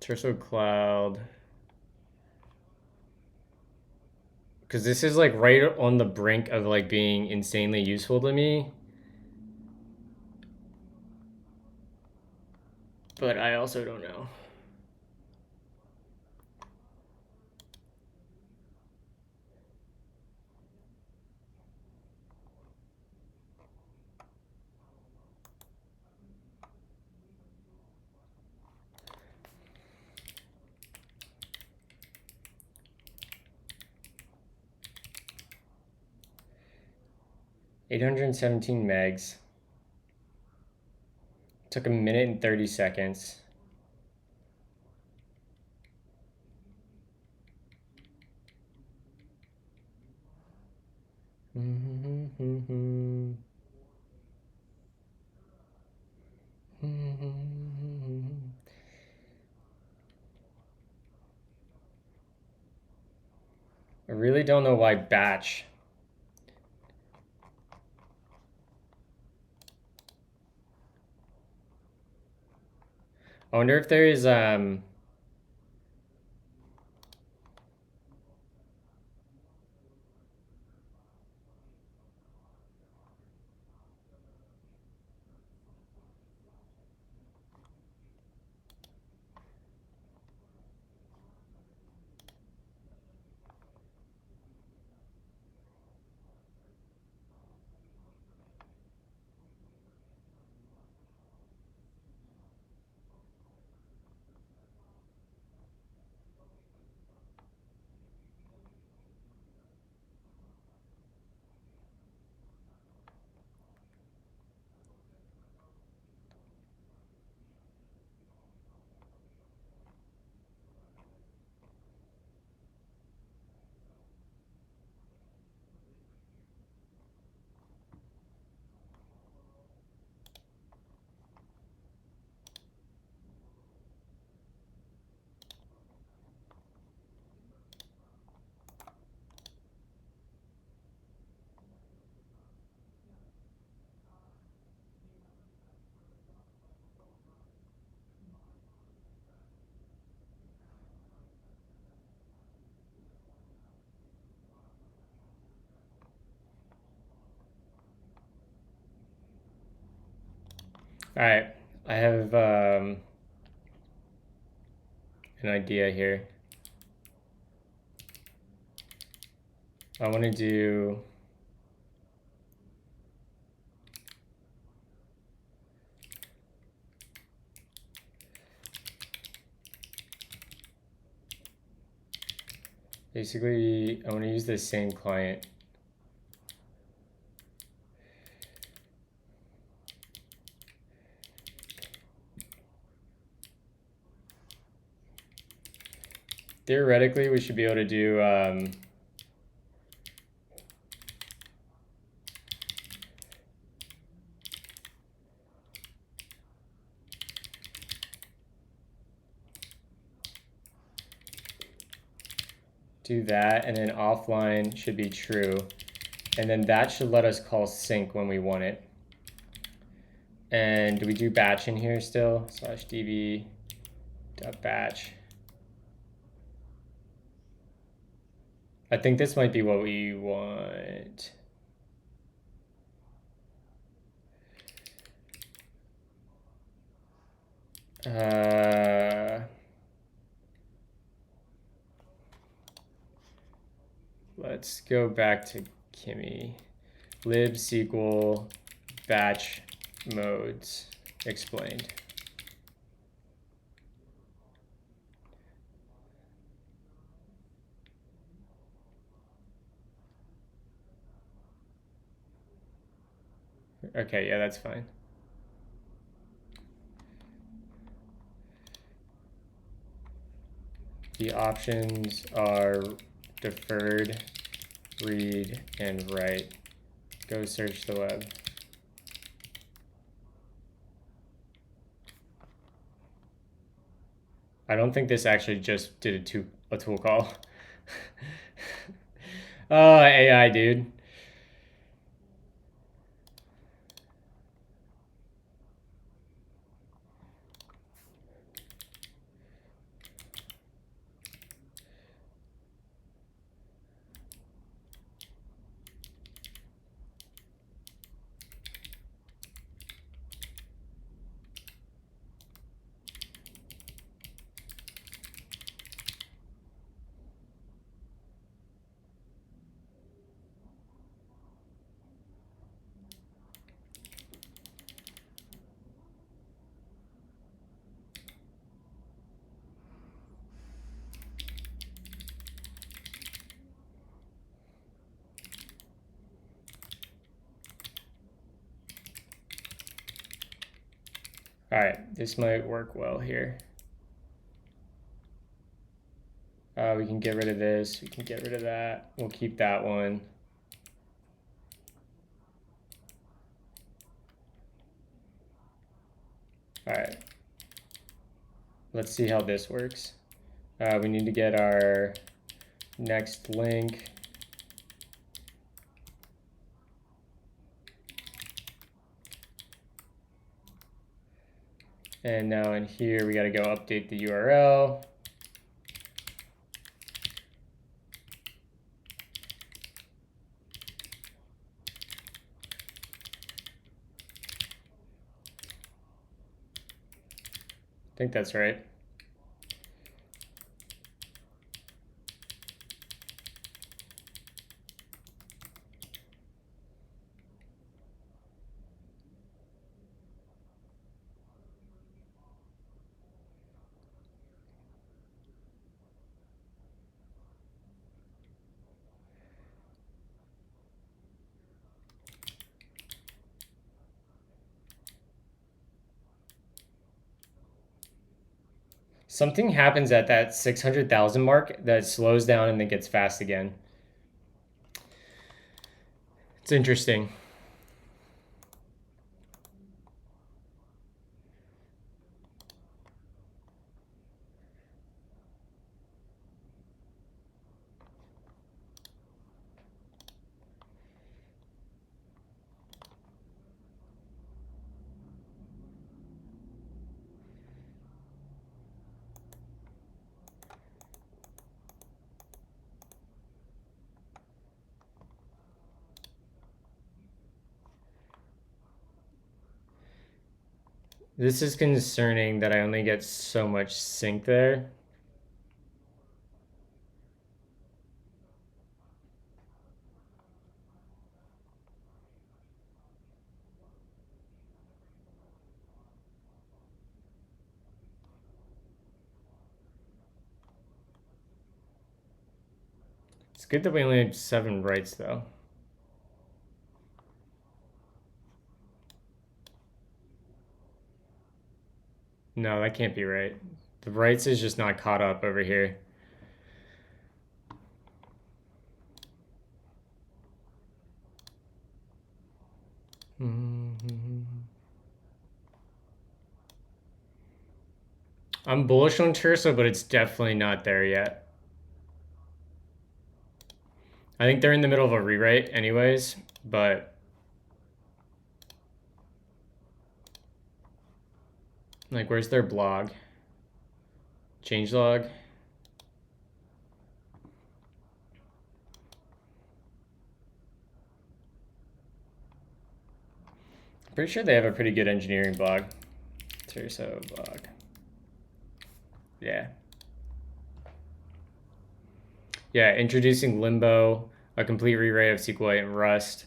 A: Terso Cloud. Because this is like right on the brink of like being insanely useful to me. But I also don't know. $817 megs. Took a minute and 30 seconds. really don't know why batch. I wonder if there is all right, I have an idea here. I want to do basically, I want to use the same client. Theoretically, we should be able to do that, and then offline should be true. And then that should let us call sync when we want it. And do we do batch in here still? /db.batch. I think this might be what we want. Let's go back to Kimmy. Lib/SQL batch modes explained. Okay, yeah, that's fine. The options are deferred, read, and write. Go search the web. I don't think this actually just did a tool call. Oh, AI, dude. All right, this might work well here. We can get rid of this. We can get rid of that. We'll keep that one. All right. Let's see how this works. We need to get our next link. And now in here, we got to go update the URL. I think that's right. Something happens at that 600,000 mark that slows down and then gets fast again. It's interesting. This is concerning that I only get so much sync there. It's good that we only have 7 writes though. No, that can't be right. The writes is just not caught up over here. I'm bullish on Tersa, but it's definitely not there yet. I think they're in the middle of a rewrite anyways, but like, where's their blog? Changelog. I'm pretty sure they have a pretty good engineering blog. Tersa blog. Yeah. Yeah, introducing Limbo, a complete rewrite of SQLite and Rust.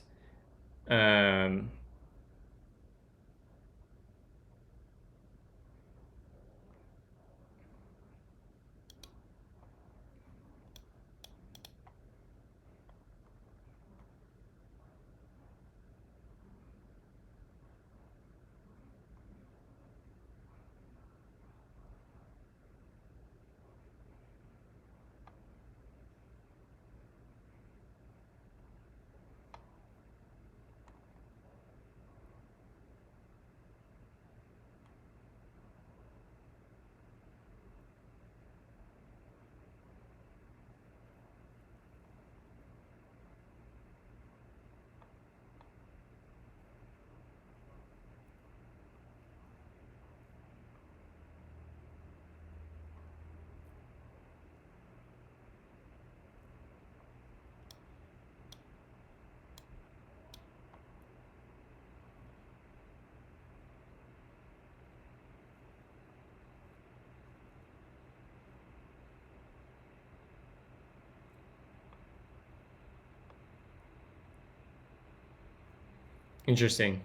A: Interesting.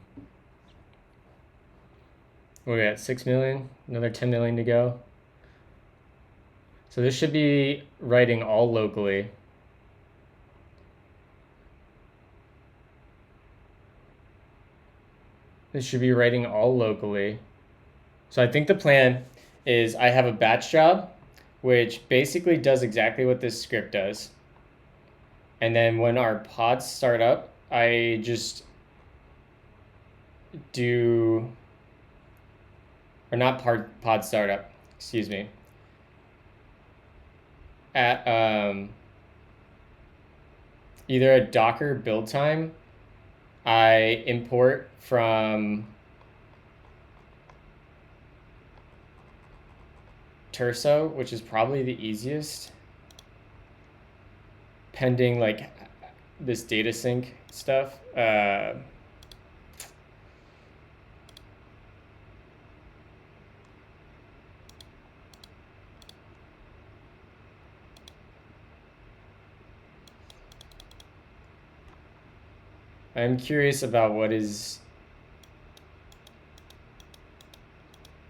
A: We got 6 million, another 10 million to go. So this should be writing all locally. This should be writing all locally. So I think the plan is I have a batch job, which basically does exactly what this script does. And then when our pods start up, I just do, or not pod startup, excuse me. either a Docker build time, I import from Terso, which is probably the easiest, pending like this data sync stuff. I'm curious about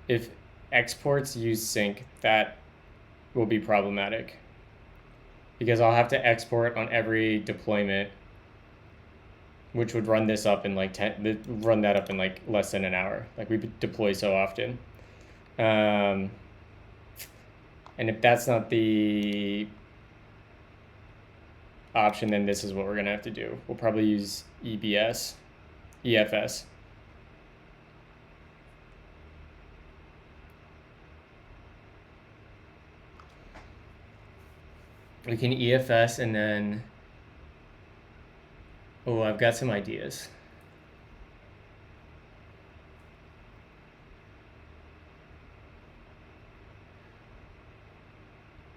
A: if exports use sync, that will be problematic because I'll have to export on every deployment, which would run this up in like run that up in like less than an hour. Like we deploy so often. And if that's not the option, then this is what we're gonna have to do. We'll probably use EFS. We can EFS and then, oh, I've got some ideas.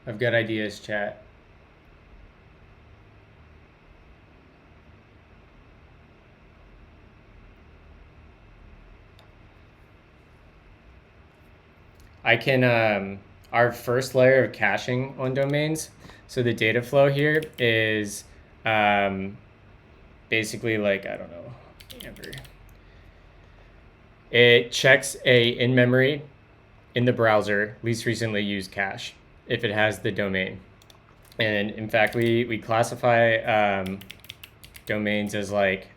A: I've got ideas, chat. I can, our first layer of caching on domains. So the data flow here is basically like, I don't know, it checks a in-memory in the browser least recently used cache if it has the domain. And in fact, we classify domains as like,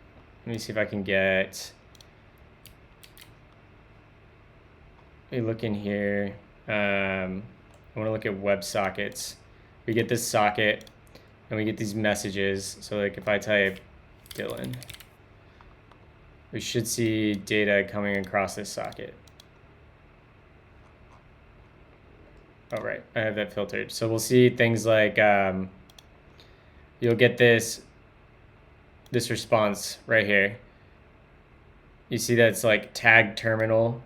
A: let me see if I can get, let me look in here. I want to look at WebSockets. We get this socket and we get these messages. So like if I type Dylan, we should see data coming across this socket. Oh, right, I have that filtered. So we'll see things like, you'll get this response right here. You see that's like tag terminal,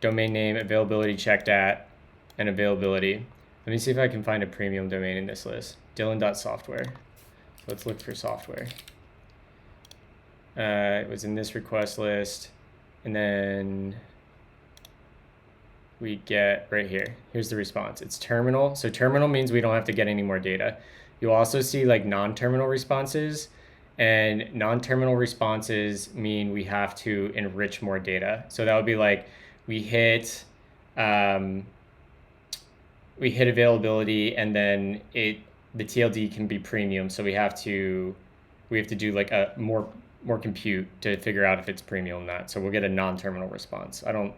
A: domain name, availability checked at, and availability. Let me see if I can find a premium domain in this list. Dylan.software. So let's look for software. It was in this request list. And then we get right here. Here's the response. It's terminal. So terminal means we don't have to get any more data. You'll also see like non-terminal responses. And non-terminal responses mean we have to enrich more data. So that would be like we hit availability, and then the TLD can be premium. So we have to do like a more compute to figure out if it's premium or not. So we'll get a non-terminal response. I don't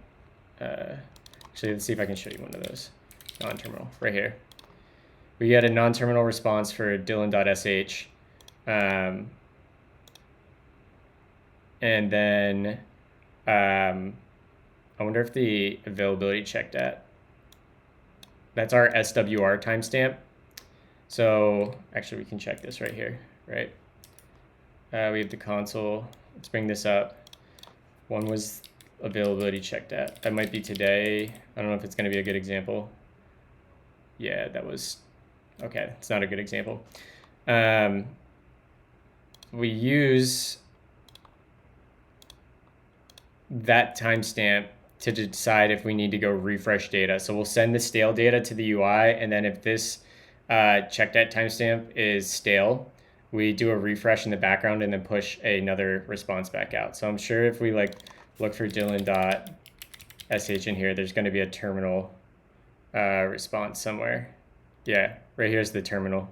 A: actually, let's see if I can show you one of those non-terminal right here. We get a non-terminal response for Dylan.sh. And then I wonder if the availability checked at. That's our SWR timestamp. So actually we can check this right here, right? We have the console. Let's bring this up. One was availability checked at. That might be today. I don't know if it's going to be a good example. Yeah, that was, okay, it's not a good example. We use that timestamp to decide if we need to go refresh data. So we'll send the stale data to the UI, and then if this checked at timestamp is stale, we do a refresh in the background and then push another response back out. So I'm sure if we like look for Dylan.sh in here, there's going to be a terminal response somewhere. Yeah, right here's the terminal.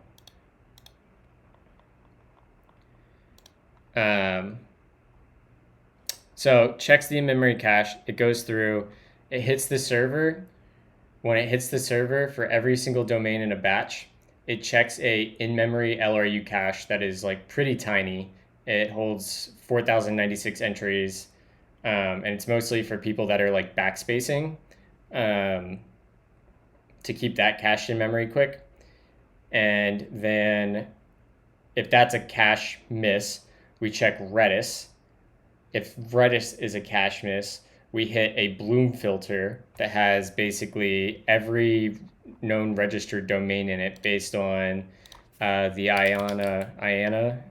A: So checks the in-memory cache, it goes through, it hits the server. When it hits the server for every single domain in a batch, it checks a in-memory LRU cache that is like pretty tiny. It holds 4,096 entries, and it's mostly for people that are like backspacing to keep that cached in memory quick. And then if that's a cache miss, we check Redis. If Redis is a cache miss, we hit a Bloom filter that has basically every known registered domain in it based on the IANA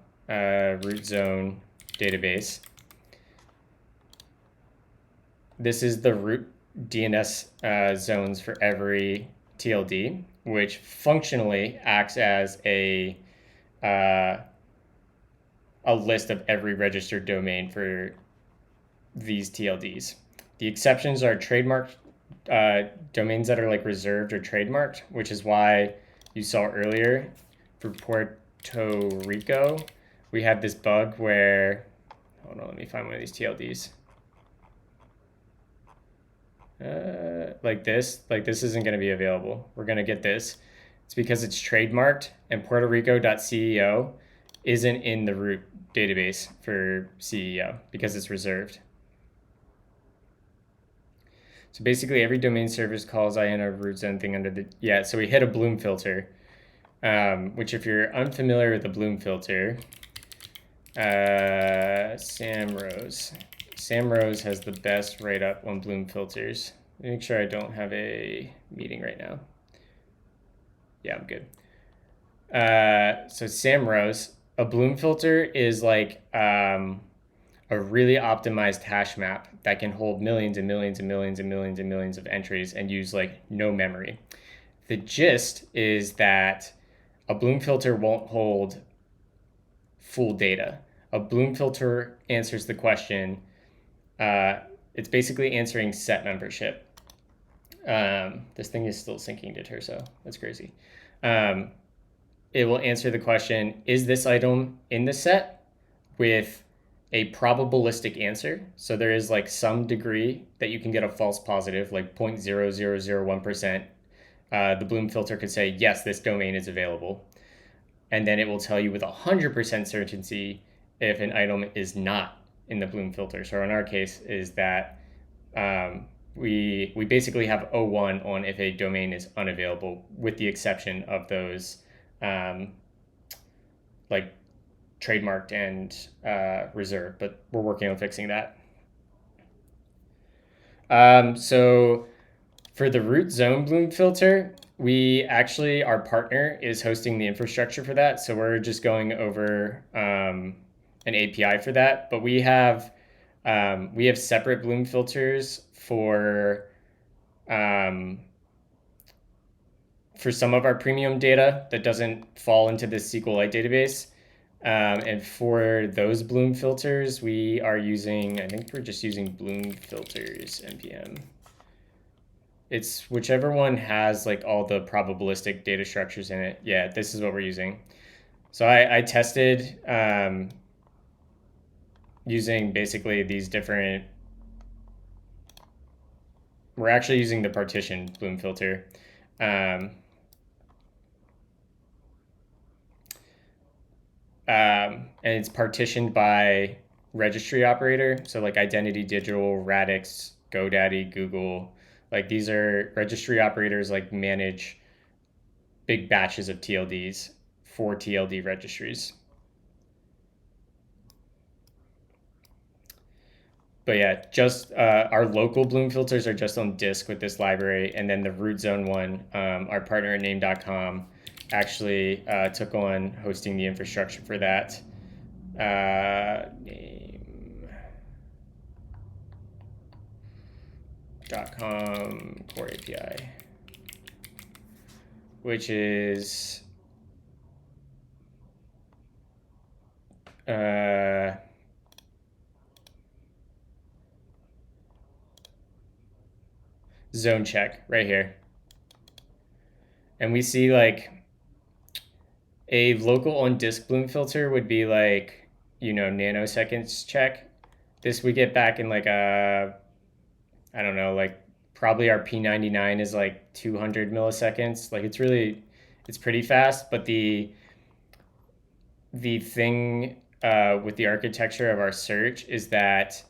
A: root zone database. This is the root DNS zones for every TLD, which functionally acts as a list of every registered domain for these TLDs. The exceptions are trademarked domains that are like reserved or trademarked, which is why you saw earlier for Puerto Rico, we have this bug where, hold on, let me find one of these TLDs. Like this isn't going to be available. We're going to get this. It's because it's trademarked, and Puerto Rico.ceo isn't in the root database for CEO because it's reserved. So basically every domain service calls IANA root zone thing under the, yeah, so we hit a Bloom filter, which if you're unfamiliar with the Bloom filter, Sam Rose has the best write-up on Bloom filters. Make sure I don't have a meeting right now. Yeah, I'm good. So Sam Rose, a Bloom filter is like a really optimized hash map that can hold millions and millions and millions and millions and millions of entries and use like no memory. The gist is that a Bloom filter won't hold full data. A Bloom filter answers the question. It's basically answering set membership. This thing is still syncing to Terso. That's crazy. It will answer the question, is this item in the set, with a probabilistic answer. So there is like some degree that you can get a false positive, like 0.0001%. The Bloom filter could say, yes, this domain is available. And then it will tell you with 100% certainty if an item is not in the Bloom filter. So in our case is that we basically have 01 on if a domain is unavailable, with the exception of those like trademarked and reserved, but we're working on fixing that. So for the root zone Bloom filter, we actually, our partner is hosting the infrastructure for that. So we're just going over an API for that, but we have separate Bloom filters for some of our premium data that doesn't fall into this SQLite database. And for those Bloom filters, we are using, I think we're just using Bloom filters npm. It's whichever one has like all the probabilistic data structures in it. Yeah, this is what we're using. So I tested using basically these different, we're actually using the partition Bloom filter. And it's partitioned by registry operator. So like Identity Digital, Radix, GoDaddy, Google, like these are registry operators like manage big batches of TLDs for TLD registries. But yeah, just our local Bloom filters are just on disk with this library. And then the root zone one, our partner at name.com actually took on hosting the infrastructure for that. Name.com core API, which is zone check right here. And we see like a local on disk Bloom filter would be like, nanoseconds check. This we get back in like I don't know, like probably our P99 is like 200 milliseconds. Like it's pretty fast, but the thing with the architecture of our search is that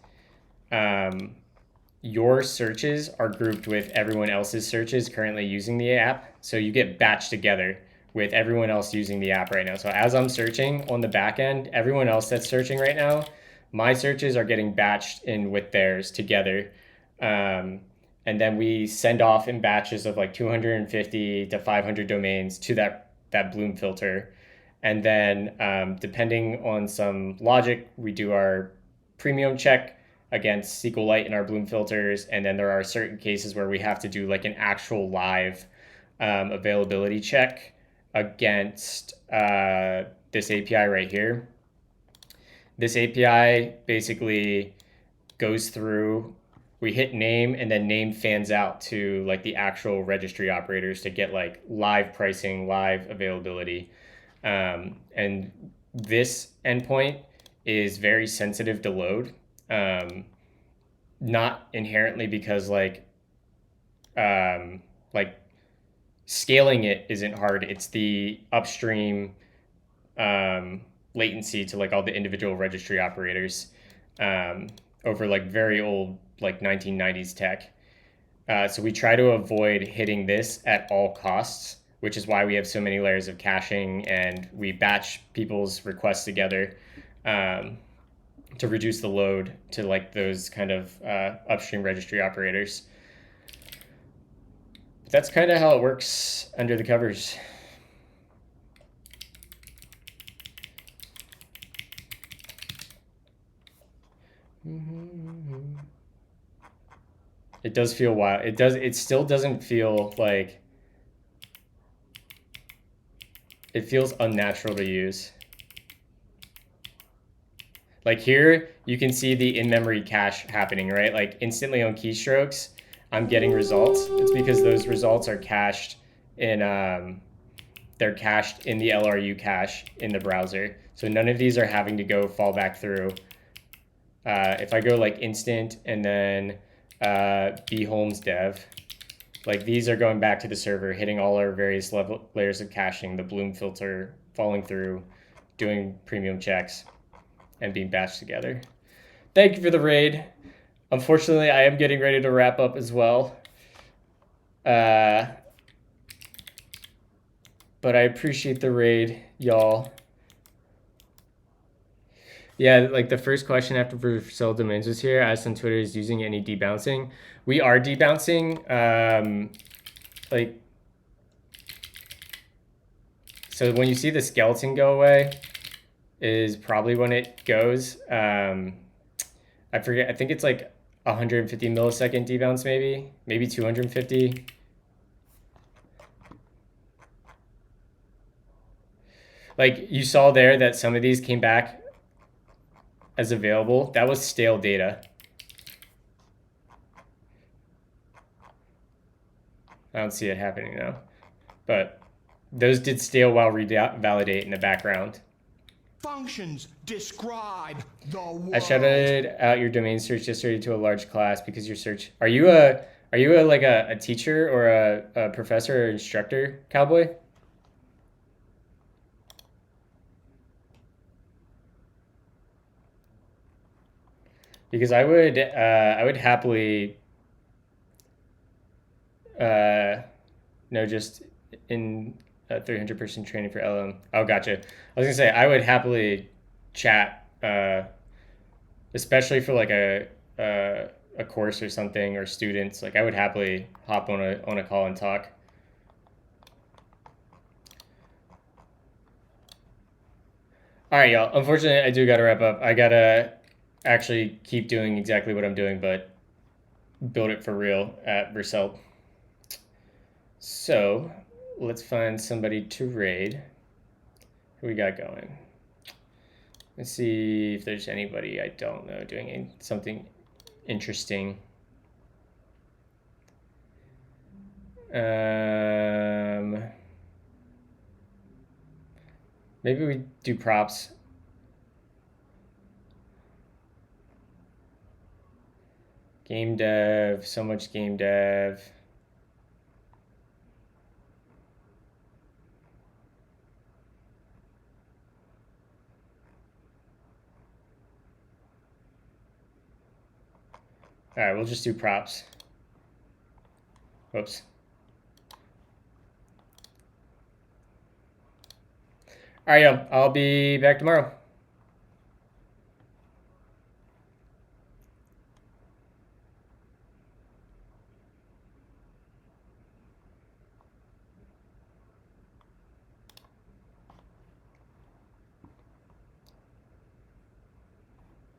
A: your searches are grouped with everyone else's searches currently using the app. So you get batched together, with everyone else using the app right now. So as I'm searching on the back end, everyone else that's searching right now, my searches are getting batched in with theirs together. And then we send off in batches of like 250 to 500 domains to that Bloom filter. And then depending on some logic, we do our premium check against SQLite and our Bloom filters. And then there are certain cases where we have to do like an actual live availability check against this API right here. This API basically goes through, we hit name, and then name fans out to like the actual registry operators to get like live pricing, live availability. And this endpoint is very sensitive to load. Not inherently because like scaling it isn't hard. It's the upstream latency to like all the individual registry operators over like very old like 1990s tech. So we try to avoid hitting this at all costs, which is why we have so many layers of caching, and we batch people's requests together to reduce the load to like those kind of upstream registry operators. But that's kind of how it works under the covers. It does feel wild. It still doesn't feel like, it feels unnatural to use. Like here, you can see the in-memory cache happening, right? Like instantly on keystrokes, I'm getting results. It's because those results are cached in, they're cached in the LRU cache in the browser. So none of these are having to go fall back through. If I go like instant and then B Holmes dev, like these are going back to the server, hitting all our various layers of caching, the Bloom filter, falling through, doing premium checks, and being batched together. Thank you for the raid. Unfortunately, I am getting ready to wrap up as well. But I appreciate the raid, y'all. Yeah, like the first question after Vercel Domains was here, I asked on Twitter, is using any debouncing? We are debouncing. So when you see the skeleton go away is probably when it goes. I forget, I think it's like 150 millisecond debounce maybe 250. Like you saw there that some of these came back as available. That was stale data. I don't see it happening now, but those did stale while revalidate in the background.
B: Functions describe the world.
A: I shouted out your domain search yesterday to a large class because your search. Are you a teacher or a professor or instructor, Cowboy? Because I would happily just in 300-person training for LM. Oh, gotcha. I was gonna say I would happily chat, especially for like a course or something or students. Like I would happily hop on a call and talk. All right, y'all. Unfortunately, I do gotta wrap up. I gotta actually keep doing exactly what I'm doing, but build it for real at Vercel. So let's find somebody to raid. Who we got going? Let's see if there's anybody I don't know doing something interesting. Maybe we do props. Game dev, so much game dev. All right, we'll just do props. Whoops. All right, yo, I'll be back tomorrow.